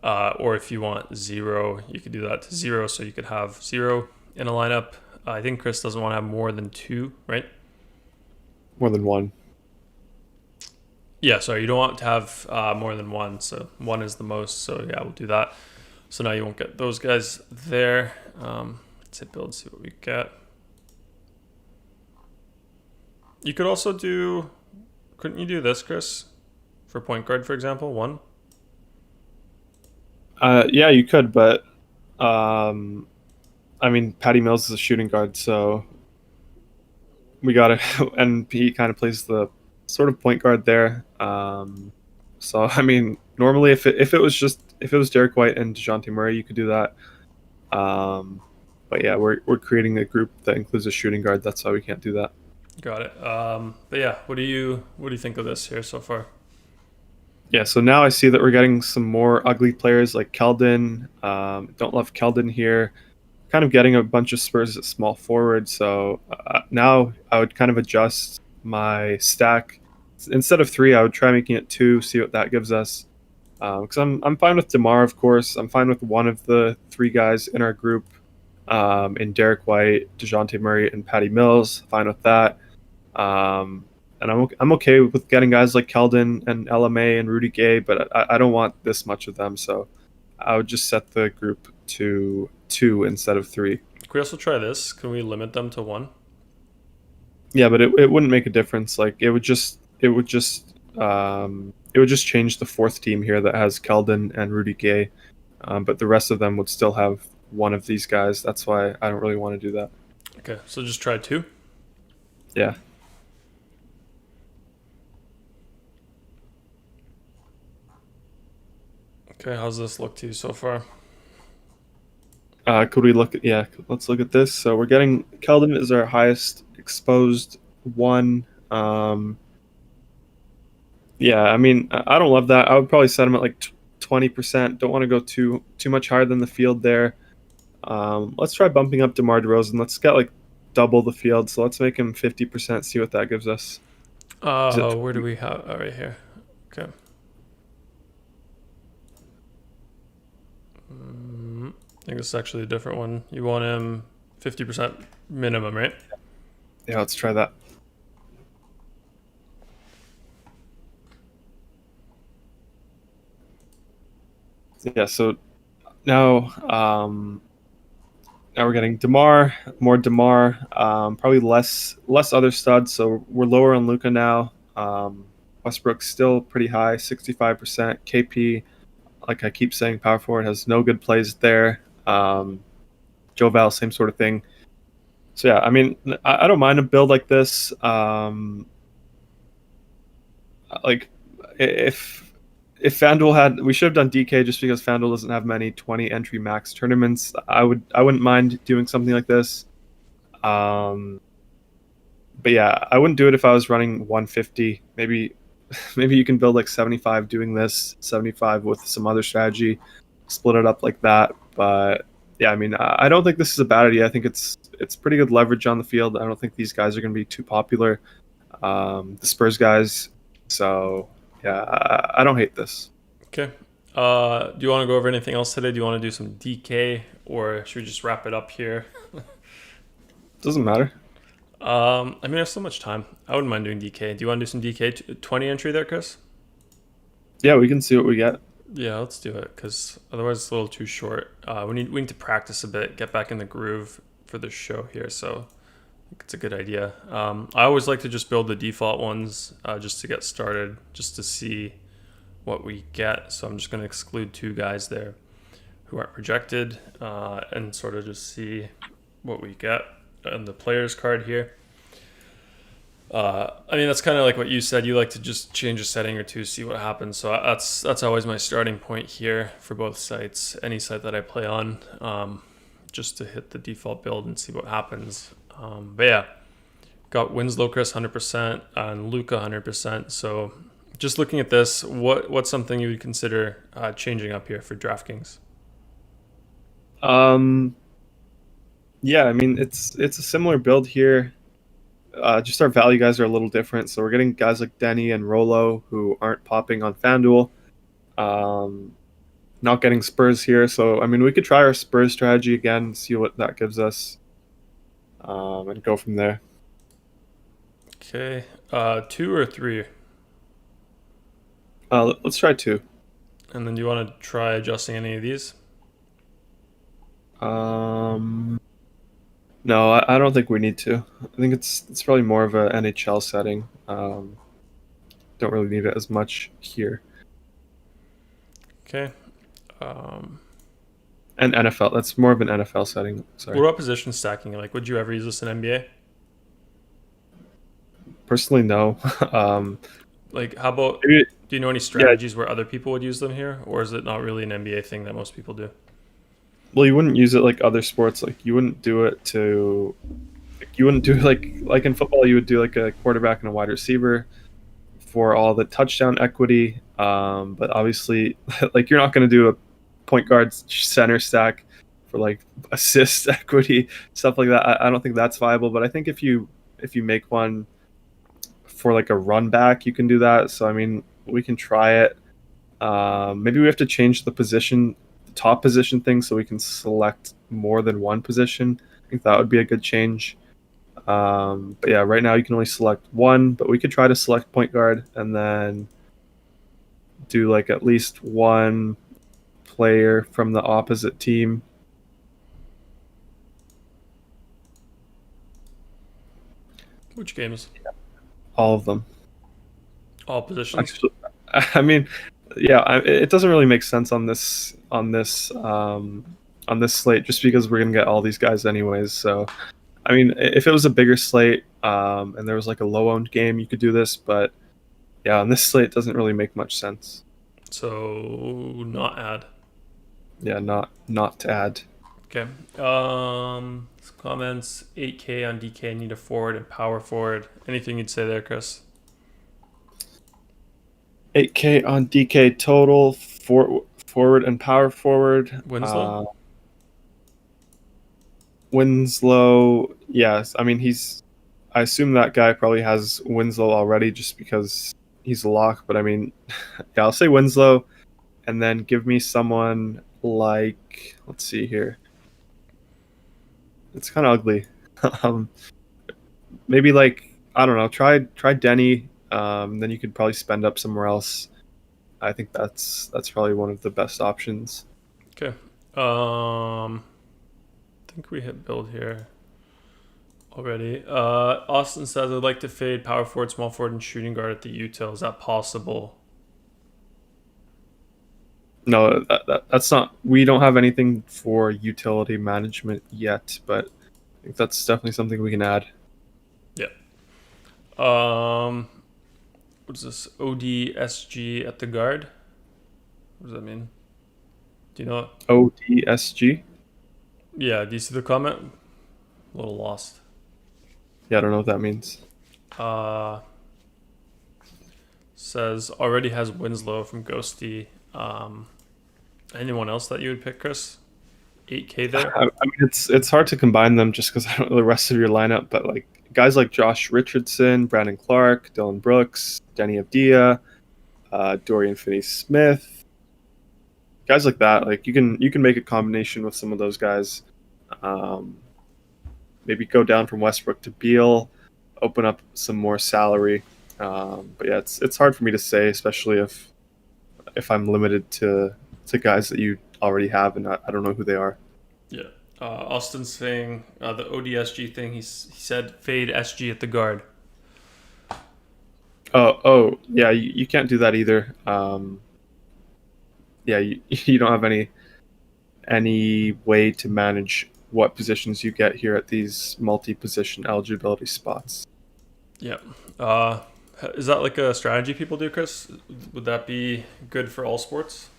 Or if you want 0, you could do that to 0. So you could have 0 in a lineup. I think Chris doesn't want to have more than 2, right? More than 1. Yeah, sorry, you don't want to have more than 1. So 1 is the most. So yeah, we'll do that. So now you won't get those guys there. Let's hit build, see what we get. You could also couldn't you do this, Chris? For point guard, for example, 1? Yeah, you could, but I mean, Patty Mills is a shooting guard, so we got it, and he kind of plays the sort of point guard there. So I mean, normally if it was Derek White and DeJounte Murray, you could do that. But yeah, we're creating a group that includes a shooting guard. That's why we can't do that. Got it. But yeah, what do you think of this here so far? Yeah, so now I see that we're getting some more ugly players like Keldon. Don't love Keldon here. Kind of getting a bunch of Spurs at small forward. So now I would kind of adjust my stack. Instead of 3, I would try making it 2, see what that gives us. Because I'm fine with DeMar, of course. I'm fine with one of the 3 guys in our group, in Derek White, DeJounte Murray, and Patty Mills. Fine with that. And I'm okay with getting guys like Keldon and LMA and Rudy Gay, but I don't want this much of them, so I would just set the group to 2 instead of 3. Can we also try this? Can we limit them to 1? Yeah, but it wouldn't make a difference. Like it would just change the 4th team here that has Keldon and Rudy Gay, but the rest of them would still have one of these guys. That's why I don't really want to do that. Okay, so just try 2? Yeah. Okay, how's this look to you so far? Could we look at, yeah, let's look at this. So we're getting Keldon is our highest exposed one. Yeah, I mean, I don't love that. I would probably set him at like 20%. Don't want to go too much higher than the field there. Let's try bumping up DeMar DeRozan. Let's get like double the field. So let's make him 50%, see what that gives us. Where do we have? Oh, right here. Okay. I think this is actually a different one. You want him 50% minimum, right? Yeah, let's try that. Yeah, so now we're getting more DeMar, probably less other studs. So we're lower on Luka now. Westbrook's still pretty high, 65%. KP like I keep saying, power forward has no good plays there. Joe Val, same sort of thing. So yeah, I mean, I don't mind a build like this. Like if FanDuel had, we should have done DK just because FanDuel doesn't have many 20 entry max tournaments. I wouldn't mind doing something like this. Um, but yeah, I wouldn't do it if I was running 150. Maybe you can build like 75 doing this, 75 with some other strategy, split it up like that. But yeah, I mean, I don't think this is a bad idea. I think it's pretty good leverage on the field. I don't think these guys are going to be too popular, the Spurs guys. So yeah, I don't hate this. Okay. Do you want to go over anything else today? Do you want to do some DK, or should we just wrap it up here? Doesn't matter. I mean, I have so much time. I wouldn't mind doing DK. Do you want to do some DK 20 entry there, Chris? Yeah, we can see what we get. Yeah, let's do it, because otherwise it's a little too short. We need to practice a bit, get back in the groove for the show here, so I think it's a good idea. I always like to just build the default ones just to get started, just to see what we get. So I'm just going to exclude 2 guys there who aren't projected and sort of just see what we get on the players card here. I mean, that's kind of like what you said. You like to just change a setting or two, see what happens. So that's always my starting point here for both sites, any site that I play on, just to hit the default build and see what happens. But yeah, got Winslow, Chris 100% and Luca 100%. So just looking at this, what's something you would consider changing up here for DraftKings? Yeah, I mean it's a similar build here. Just our value guys are a little different. So we're getting guys like Denny and Rolo who aren't popping on FanDuel. Not getting Spurs here. So, I mean, we could try our Spurs strategy again, see what that gives us, and go from there. Okay, 2 or 3? Let's try 2. And then do you want to try adjusting any of these? No, I don't think we need to. I think it's probably more of a NHL setting. Don't really need it as much here. Okay. And NFL, that's more of an NFL setting. Sorry. What about position stacking? Like, would you ever use this in NBA? Personally, no. Like, how about, Maybe, do you know any strategies where other people would use them here? Or is it not really an NBA thing that most people do? well, you wouldn't use it like other sports. Like you wouldn't do it to. You wouldn't do like in football. You would do like a quarterback and a wide receiver for all the touchdown equity. But obviously, like you're not going to do a point guard center stack for like assist equity stuff like that. I don't think that's viable. But I think if you make one for like a run back, you can do that. So I mean, we can try it. Maybe we have to change the position, the top position thing, so we can select more than one position. I think that would be a good change. But yeah, right now you can only select one, but we could try to select point guard and then do like at least one player from the opposite team. Which games? All of them. All positions? Actually, I mean, yeah, it doesn't really make sense on this slate just because we're gonna get all these guys anyways. So, I mean, if it was a bigger slate and there was like a low-owned game, you could do this. But yeah, on this slate, it doesn't really make much sense. So, not add. Yeah, not to add. Okay. Comments, 8K on DK, need a forward and power forward. Anything you'd say there, Chris? 8K on DK total, forward and power forward. Winslow? Winslow, yes. I mean, I assume that guy probably has Winslow already just because he's a lock. But I mean, yeah, I'll say Winslow, and then give me someone like, let's see here. It's kind of ugly. Maybe like, I don't know. Try Denny. Then you could probably spend up somewhere else. I think that's probably one of the best options. Okay. I think we hit build here already. Austin says, I'd like to fade power forward, small forward, and shooting guard at the util. Is that possible? No, that's not. We don't have anything for utility management yet, but I think that's definitely something we can add. Yeah. What is this? ODSG at the guard. What does that mean? Do you know? ODSG. Yeah. Do you see the comment? A little lost. Yeah, I don't know what that means. Uh, Says already has Winslow from Ghosty. Anyone else that you would pick, Chris? 8K there. I mean, it's hard to combine them just because I don't know the rest of your lineup, but like guys like Josh Richardson, Brandon Clark, Dylan Brooks, Denny Avdia, Dorian Finney-Smith, guys like that. Like you can make a combination with some of those guys. Um, Maybe go down from Westbrook to Beal, open up some more salary. But yeah, it's hard for me to say, especially if I'm limited to guys that you already have and I don't know who they are. Yeah. Austin's saying the ODSG thing. He said fade SG at the guard. Oh, yeah, you can't do that either. Yeah, you don't have any way to manage what positions you get here at these multi-position eligibility spots. Yeah. Uh, is that like a strategy people do, Chris? Would that be good for all sports?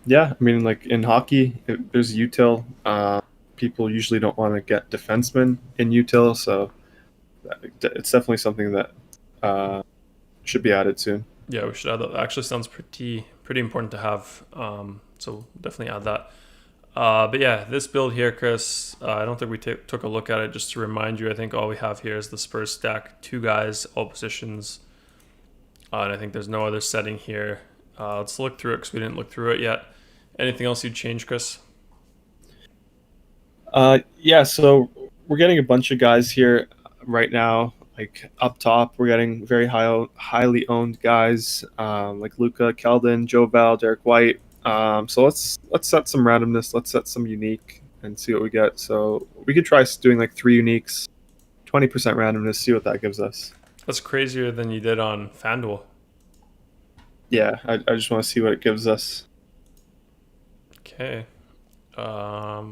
Yeah, I mean, like in hockey, there's util. People usually don't want to get defensemen in util, so it's definitely something that should be added soon. Yeah, we should add that. That actually sounds pretty important to have. So definitely add that. But yeah, this build here, Chris, I don't think we took a look at it. Just to remind you, I think all we have here is the Spurs stack, two guys, all positions, and I think there's no other setting here. Let's look through it because we didn't look through it yet. Anything else you'd change, Chris? Yeah, so we're getting a bunch of guys here right now. Like up top, we're getting very highly owned guys like Luca, Keldon, Joe Val, Derek White. So let's set some randomness. Let's set some unique and see what we get. So we could try doing like 3 uniques, 20% randomness. See what that gives us. That's crazier than you did on FanDuel. Yeah, I just want to see what it gives us. Okay. A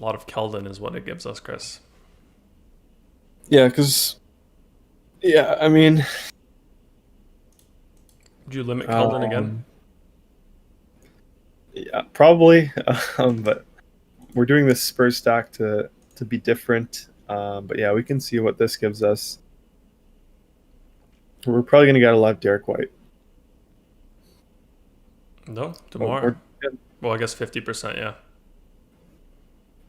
lot of Keldon is what it gives us, Chris. Yeah, because I mean, Would you limit Keldon again? Yeah, probably. But we're doing this Spurs stack to be different. But yeah, we can see what this gives us. We're probably gonna get a live Derek White. No, Oh, tomorrow. Well, I guess 50%. Yeah.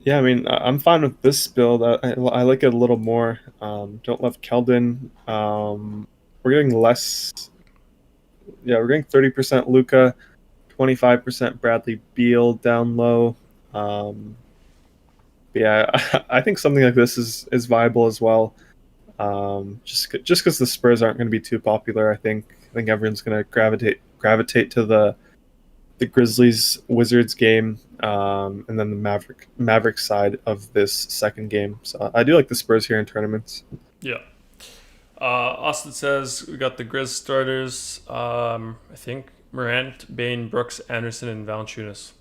yeah, I mean, I'm fine with this build. I like it a little more. Don't love Keldon. We're getting less. Yeah, we're getting 30% Luca, 25% Bradley Beal down low. But yeah, I think something like this is viable as well. Just because the Spurs aren't going to be too popular, I think everyone's going to gravitate to the Grizzlies Wizards game, and then the Maverick side of this second game. So I do like the Spurs here in tournaments. Yeah. Austin says we got the Grizz starters. I think Morant, Bain, Brooks, Anderson, and Valanciunas.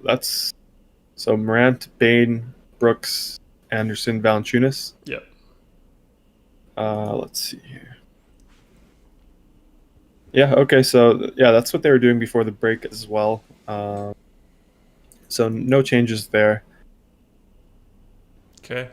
That's so Morant, Bain, Brooks, Anderson, Valanciunas. Yep. Let's see here. Yeah. Okay. So yeah, that's what they were doing before the break as well. So no changes there. Okay.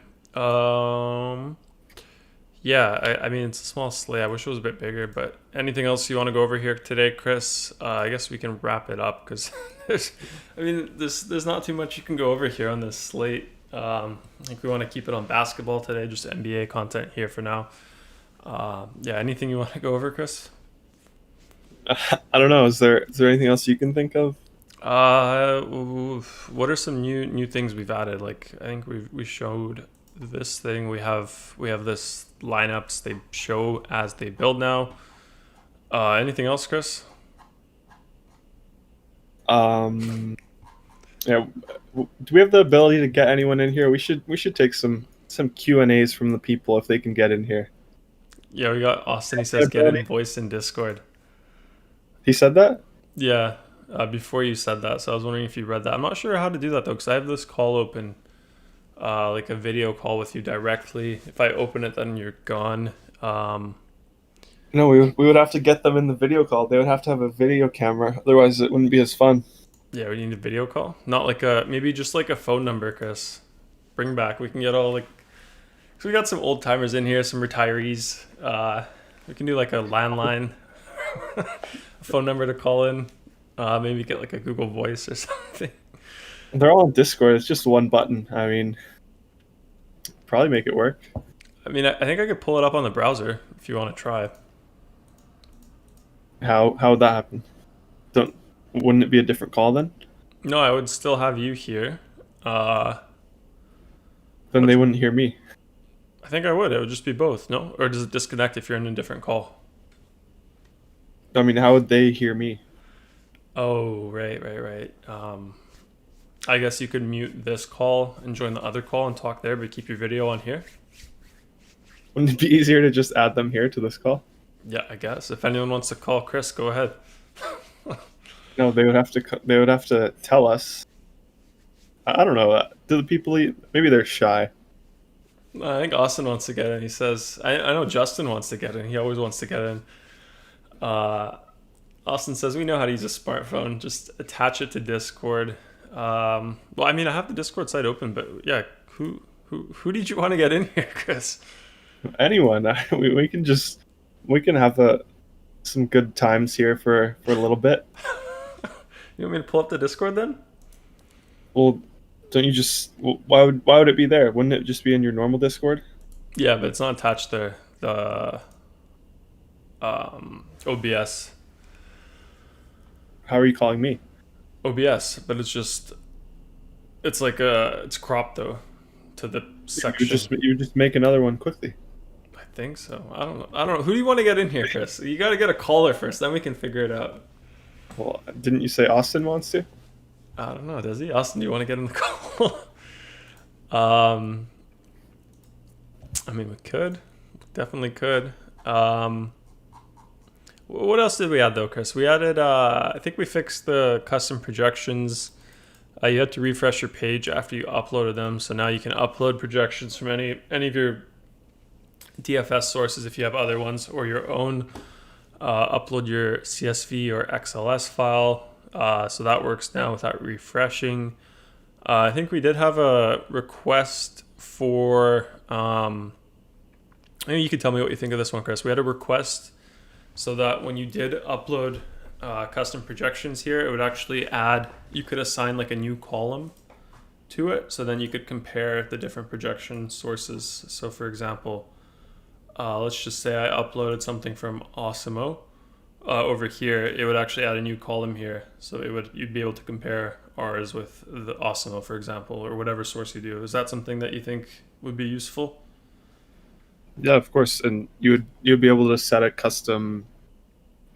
Yeah, I mean, it's a small slate. I wish it was a bit bigger, but anything else you want to go over here today, Chris? I guess we can wrap it up because there's not too much you can go over here on this slate. I think we want to keep it on basketball today, just NBA content here for now. Yeah, anything you want to go over, Chris? I don't know. Is there anything else you can think of? What are some new things we've added? Like I think we showed this thing. We have this lineups. They show as they build now. Anything else, Chris? Yeah. Do we have the ability to get anyone in here? We should take some Q&As from the people if they can get in here. Yeah, we got Austin. He says get in voice in Discord. He said that? Yeah, before you said that, so I was wondering if you read that. I'm not sure how to do that though, because I have this call open, like a video call with you directly. If I open it, then you're gone. No, we would have to get them in the video call. They would have to have a video camera, otherwise it wouldn't be as fun. Yeah, we need a video call. Not like maybe just like a phone number, Chris. Bring back. We can get all like, cause we got some old timers in here, some retirees. We can do like a landline, a phone number to call in. Maybe get like a Google Voice or something. They're all on Discord. It's just one button. I mean, probably make it work. I mean, I think I could pull it up on the browser if you want to try. How would that happen? Don't Wouldn't it be a different call then? No, I would still have you here. Then they wouldn't hear me. I think I would. It would just be both, no? Or does it disconnect if you're in a different call? I mean, how would they hear me? Oh, right. I guess you could mute this call and join the other call and talk there, but keep your video on here. Wouldn't it be easier to just add them here to this call? Yeah, I guess. If anyone wants to call Chris, go ahead. No, they would have to. They would have to tell us. I don't know. Do the people? Maybe they're shy. I think Austin wants to get in. He says, I know Justin wants to get in. He always wants to get in. Austin says, we know how to use a smartphone. Just attach it to Discord. Well, I mean, I have the Discord site open, but yeah, who did you want to get in here, Chris? Anyone? We can have some good times here for a little bit. You want me to pull up the Discord then? Well, don't you just? Why would it be there? Wouldn't it just be in your normal Discord? Yeah, but it's not attached to the OBS. How are you calling me? OBS, but it's like it's cropped though to the section. You just make another one quickly. I think so. I don't know. Who do you want to get in here, Chris? You got to get a caller first, then we can figure it out. Well, didn't you say Austin wants to? I don't know. Does he? Austin, do you want to get in the call? I mean, we could. Definitely could. What else did we add though, Chris? We added, I think we fixed the custom projections. You had to refresh your page after you uploaded them. So now you can upload projections from any of your DFS sources if you have other ones, or your own. Upload your CSV or XLS file. So that works now without refreshing. I think we did have a request for, maybe you could tell me what you think of this one, Chris. We had a request so that when you did upload custom projections here, it would actually add, you could assign like a new column to it. So then you could compare the different projection sources. So for example, let's just say I uploaded something from Osimo. Over here, it would actually add a new column here. So you'd be able to compare ours with the Osimo, for example, or whatever source you do. Is that something that you think would be useful? Yeah, of course. And you'd be able to set a custom,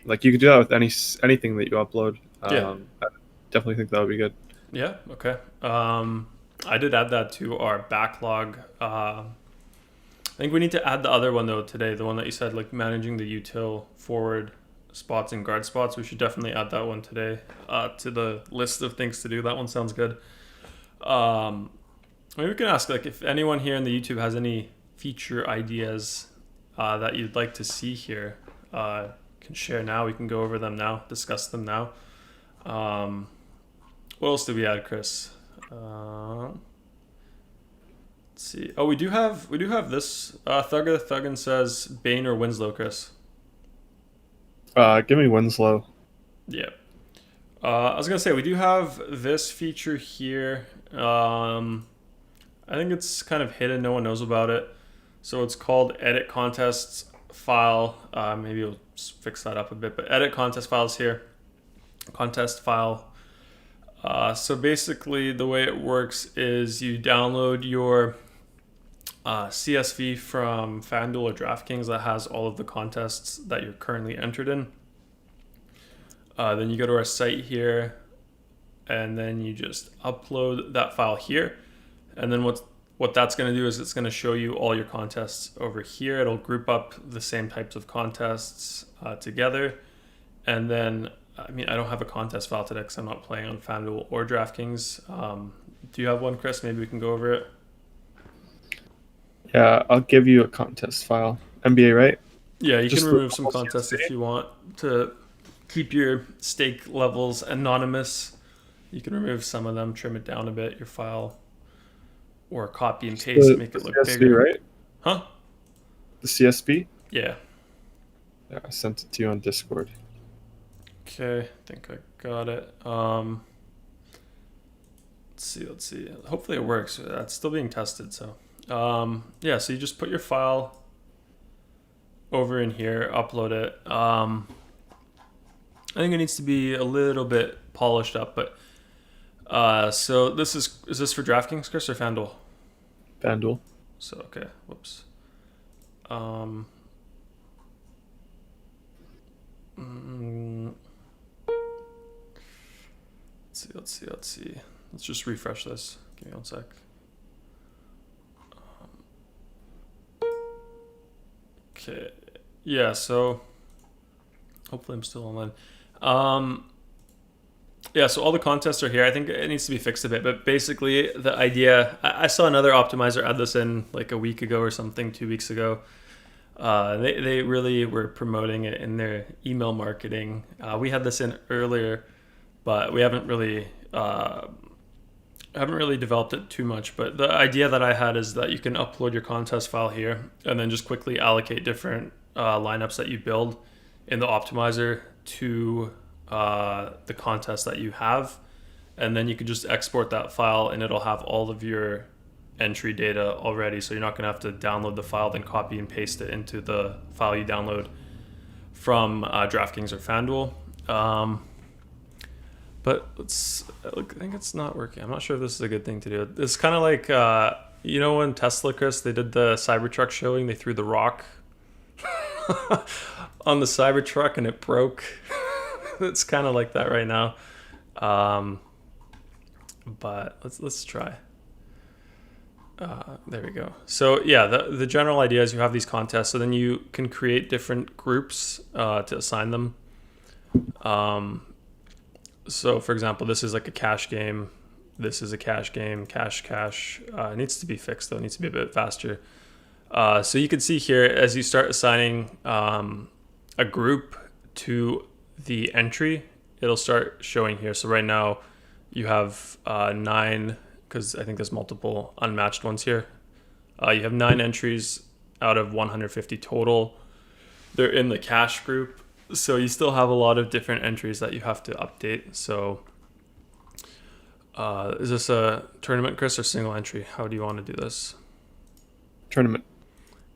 like you could do that with anything that you upload. Yeah. I definitely think that would be good. Yeah. Okay. I did add that to our backlog. I think we need to add the other one though today, the one that you said, like managing the util forward spots and guard spots. We should definitely add that one today to the list of things to do. That one sounds good. Maybe we can ask, like, if anyone here in the YouTube has any feature ideas that you'd like to see here, can share now. We can go over them now, discuss them now. What else did we add, Chris? Let's see. Oh, we do have this. Thuggin says Bane or Winslow, Chris. Give me Winslow. Yeah. I was gonna say we do have this feature here. I think it's kind of hidden. No one knows about it. So it's called Edit Contests File. Maybe we'll fix that up a bit. But Edit Contest Files here. Contest file. So basically, the way it works is you download your CSV from FanDuel or DraftKings that has all of the contests that you're currently entered in. Then you go to our site here, and then you just upload that file here. And then what that's going to do is it's going to show you all your contests over here. It'll group up the same types of contests together. And then, I mean, I don't have a contest file today because I'm not playing on FanDuel or DraftKings. Do you have one, Chris? Maybe we can go over it. Yeah, I'll give you a contest file. NBA, right? Yeah, you Just can the remove some normal contests CSA? if you want to keep your stake levels anonymous. You can remove some of them, trim it down a bit, your file, or copy and paste, make it look CSV, bigger. right? Huh? The CSV? Yeah. Yeah, I sent it to you on Discord. Okay, I think I got it. Let's see. Hopefully it works. That's still being tested, so. Yeah, so you just put your file over in here, upload it. I think it needs to be a little bit polished up, but so this is this for DraftKings, Chris, or FanDuel? FanDuel. So okay, whoops. Mm, let's see. Let's just refresh this. Give me one sec. Okay, yeah. So hopefully I'm still online. Yeah, so all the contests are here. I think it needs to be fixed a bit, but basically the idea, I saw another optimizer add this in like a week ago or something, 2 weeks ago. They really were promoting it in their email marketing. We had this in earlier, but we haven't really developed it too much. But the idea that I had is that you can upload your contest file here and then just quickly allocate different lineups that you build in the optimizer to the contest that you have, and then you can just export that file and it'll have all of your entry data already, so you're not going to have to download the file then copy and paste it into the file you download from DraftKings or FanDuel. But I think it's not working. I'm not sure if this is a good thing to do. It's kind of like you know when Tesla, Chris, they did the Cybertruck showing, they threw the rock on the Cybertruck and it broke. It's kind of like that right now, but let's try. There we go. So yeah, the general idea is you have these contests, so then you can create different groups to assign them. So for example, this is like a cash game. This is a cash game. Cash. It needs to be fixed though. It needs to be a bit faster. So you can see here as you start assigning a group to the entry, it'll start showing here. So right now you have 9, because I think there's multiple unmatched ones here. You have 9 entries out of 150 total. They're in the cash group, so you still have a lot of different entries that you have to update. So is this a tournament, Chris, or single entry? How do you want to do this? Tournament.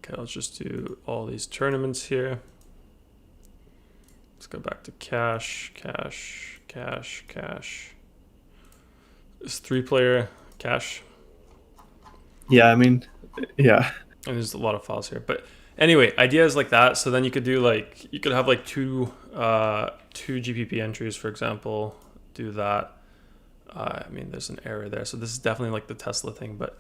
Okay, let's just do all these tournaments here. Let's go back to cash. It's 3-player cash. Yeah, I mean, yeah. And there's a lot of files here. But anyway, ideas like that. So then you could do like, you could have like two GPP entries, for example. Do that. I mean, there's an error there. So this is definitely like the Tesla thing, but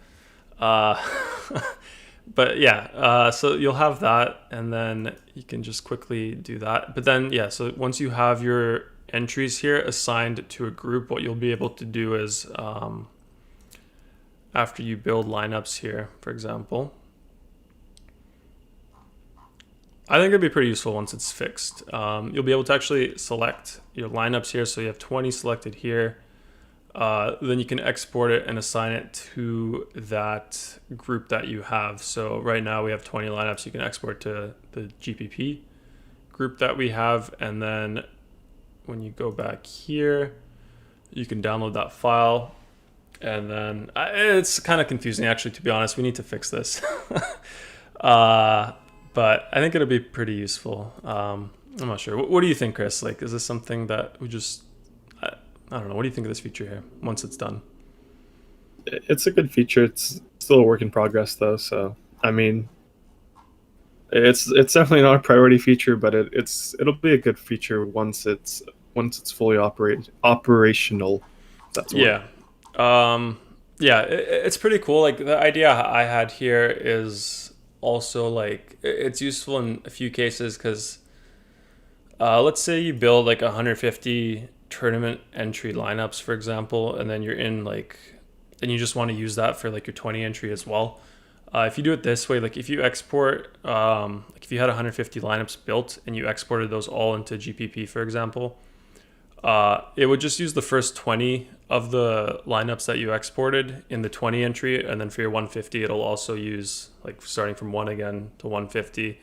but yeah, so you'll have that, and then you can just quickly do that. But then, yeah, so once you have your entries here assigned to a group, what you'll be able to do is after you build lineups here, for example, I think it'd be pretty useful once it's fixed. You'll be able to actually select your lineups here. So you have 20 selected here. Then you can export it and assign it to that group that you have. So right now we have 20 lineups. You can export to the GPP group that we have. And then when you go back here, you can download that file. And then it's kind of confusing, actually, to be honest. We need to fix this. But I think it'll be pretty useful. I'm not sure. What do you think, Chris? Like, is this something that we just... I don't know. What do you think of this feature here once it's done? It's a good feature. It's still a work in progress, though. So, I mean, it's definitely not a priority feature, but it'll be a good feature once it's fully operational. That's yeah. Yeah, it's pretty cool. Like the idea I had here is also like it's useful in a few cases because let's say you build like 150 tournament entry lineups, for example, and then you're in like, and you just want to use that for like your 20 entry as well. If you do it this way, like if you export, like if you had 150 lineups built and you exported those all into GPP, for example, it would just use the first 20 of the lineups that you exported in the 20 entry, and then for your 150, it'll also use like starting from 1 again to 150,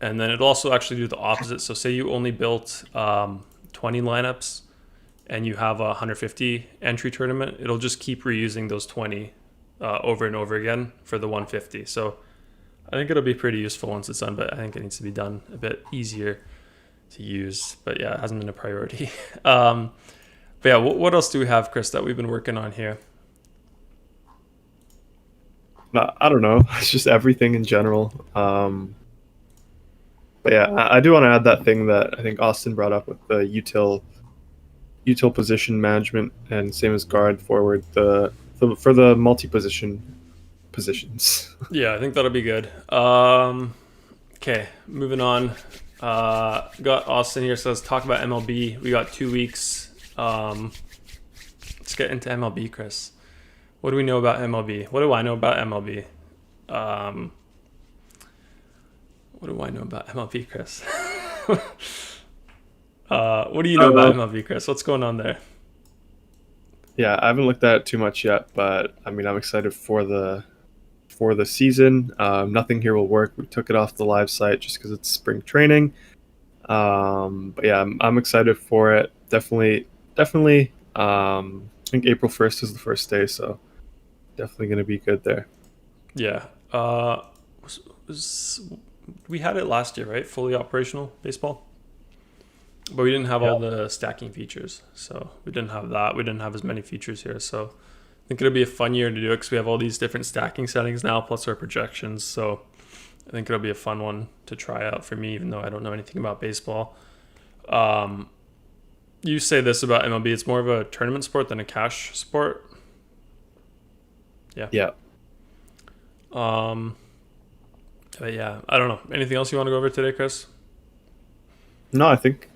and then it'll also actually do the opposite. So say you only built 20 lineups and you have a 150 entry tournament, it'll just keep reusing those 20 over and over again for the 150. So I think it'll be pretty useful once it's done, but I think it needs to be done a bit easier to use. But yeah, it hasn't been a priority. But yeah, what else do we have, Chris, that we've been working on here? No, I don't know. It's just everything in general. But yeah, I do want to add that thing that I think Austin brought up with the util position management, and same as guard forward for the multi positions. Yeah, I think that'll be good. Okay, moving on. Got Austin here, so let's talk about MLB. We got 2 weeks. Let's get into MLB, Chris. What do we know about MLB? What do I know about MLB? What do I know about MLB, Chris? What do you know about MLB, Chris? What's going on there? Yeah, I haven't looked at it too much yet, but I mean, I'm excited for the season. Nothing here will work. We took it off the live site just because it's spring training. But yeah, I'm excited for it. Definitely. I think April 1st is the first day, so definitely going to be good there. Yeah. We had it last year, right? Fully operational baseball. But we didn't have all the stacking features. So we didn't have that. We didn't have as many features here. So I think it'll be a fun year to do it because we have all these different stacking settings now, plus our projections. So I think it'll be a fun one to try out for me, even though I don't know anything about baseball. You say this about MLB, it's more of a tournament sport than a cash sport. Yeah. Yeah. But yeah, I don't know. Anything else you want to go over today, Chris? No, I think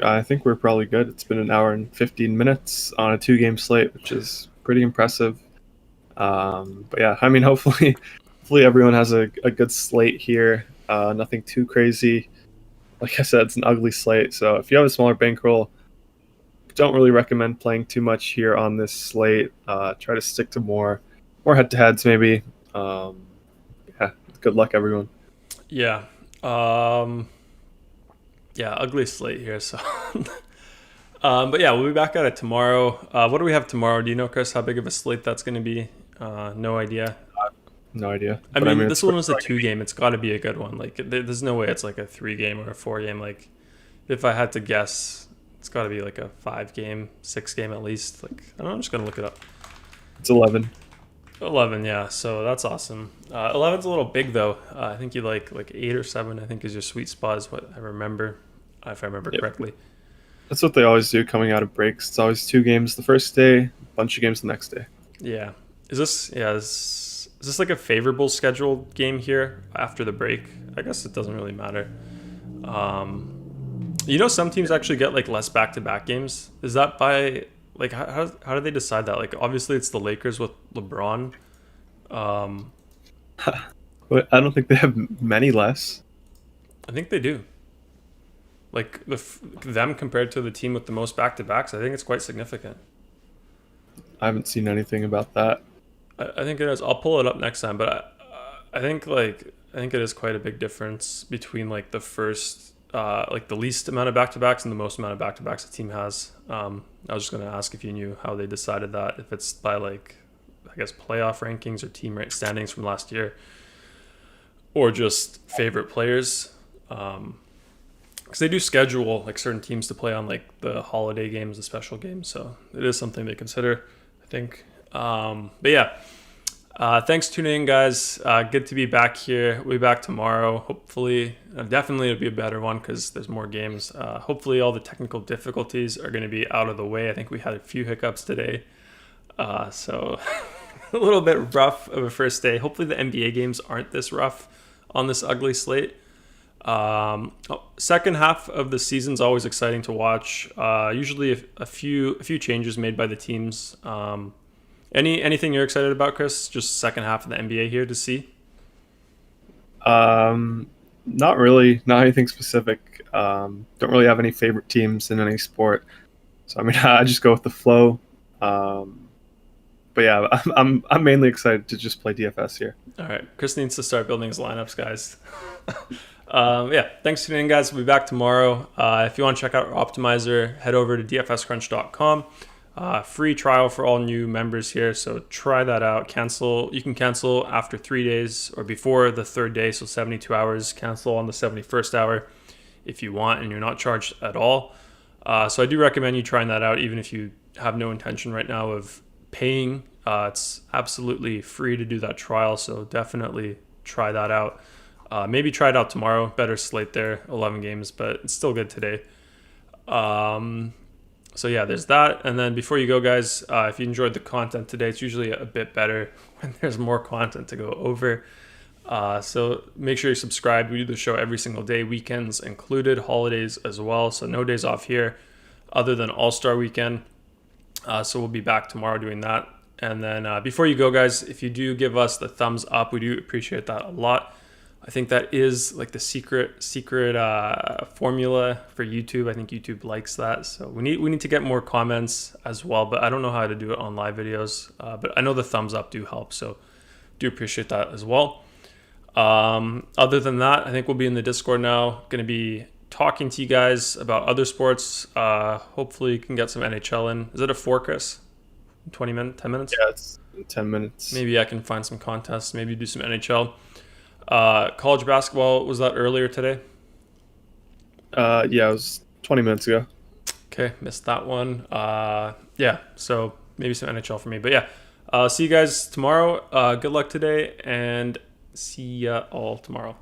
we're probably good. It's been an hour and 15 minutes on a 2-game slate, which is pretty impressive. But yeah, I mean, hopefully everyone has a good slate here. Nothing too crazy. Like I said, it's an ugly slate. So if you have a smaller bankroll, don't really recommend playing too much here on this slate. Try to stick to more head-to-heads maybe. Yeah, good luck, everyone. Yeah. Yeah, ugly slate here. So, but yeah, we'll be back at it tomorrow. What do we have tomorrow? Do you know, Chris, how big of a slate that's going to be? No idea. No idea. I mean, this one was a 2-game. It's got to be a good one. Like, there's no way it's like a 3-game or a 4-game. Like, if I had to guess, it's got to be like a 5-game, 6-game at least. Like, I don't know, I'm just going to look it up. It's 11. 11, yeah. So that's awesome. 11's a little big though. I think you like 8 or 7. I think is your sweet spot, is what I remember, if I remember correctly. That's what they always do coming out of breaks. It's always 2 games the first day, a bunch of games the next day. Yeah. Is this like a favorable scheduled game here after the break? I guess it doesn't really matter. Some teams actually get like less back-to-back games. Is that by like how do they decide that? Like obviously it's the Lakers with LeBron. But I don't think they have many less. I think they do. Like them compared to the team with the most back-to-backs, I think it's quite significant. I haven't seen anything about that. I think it is. I'll pull it up next time, but I think it is quite a big difference between like the first like the least amount of back-to-backs and the most amount of back-to-backs a team has. I was just going to ask if you knew how they decided that, if it's by like I guess playoff rankings or team standings from last year, or just favorite players. Because they do schedule like certain teams to play on like the holiday games, the special games, so it is something they consider, I think. But yeah, thanks for tuning in, guys. Good to be back here. We'll be back tomorrow. Hopefully, definitely it'll be a better one because there's more games. Hopefully all the technical difficulties are going to be out of the way. I think we had a few hiccups today. So a little bit rough of a first day. Hopefully the NBA games aren't this rough on this ugly slate. Second half of the season's always exciting to watch. Usually a few changes made by the teams. Anything you're excited about, Chris? Just second half of the NBA here to see? Not really, not anything specific. Don't really have any favorite teams in any sport, so I mean, I just go with the flow. But yeah, I'm mainly excited to just play DFS here. All right, Chris needs to start building his lineups, guys. Yeah, thanks for tuning in, guys. We'll be back tomorrow. If you want to check out our optimizer, head over to dfscrunch.com. Free trial for all new members here, so try that out. You can cancel after 3 days or before the third day, so 72 hours. Cancel on the 71st hour if you want, and you're not charged at all. So I do recommend you trying that out, even if you have no intention right now of paying. It's absolutely free to do that trial, so definitely try that out. Maybe try it out tomorrow. Better slate there, 11 games, but it's still good today. So yeah, there's that. And then before you go, guys, if you enjoyed the content today, it's usually a bit better when there's more content to go over. So make sure you subscribe. We do the show every single day, weekends included, holidays as well. So no days off here other than All-Star weekend. So we'll be back tomorrow doing that. And then before you go, guys, if you do give us the thumbs up, we do appreciate that a lot. I think that is like the secret formula for YouTube. I think YouTube likes that. So we need to get more comments as well, but I don't know how to do it on live videos. But I know the thumbs up do help, so do appreciate that as well. Other than that, I think we'll be in the Discord now. Going to be talking to you guys about other sports. Hopefully you can get some NHL in. Is it a 4, Chris? 10 minutes? Yeah, it's 10 minutes. Maybe I can find some contests, maybe do some NHL. College basketball, was that earlier today? Yeah, it was 20 minutes ago. Okay, missed that one. Yeah, so maybe some NHL for me. But yeah, see you guys tomorrow. Good luck today, and see ya all tomorrow.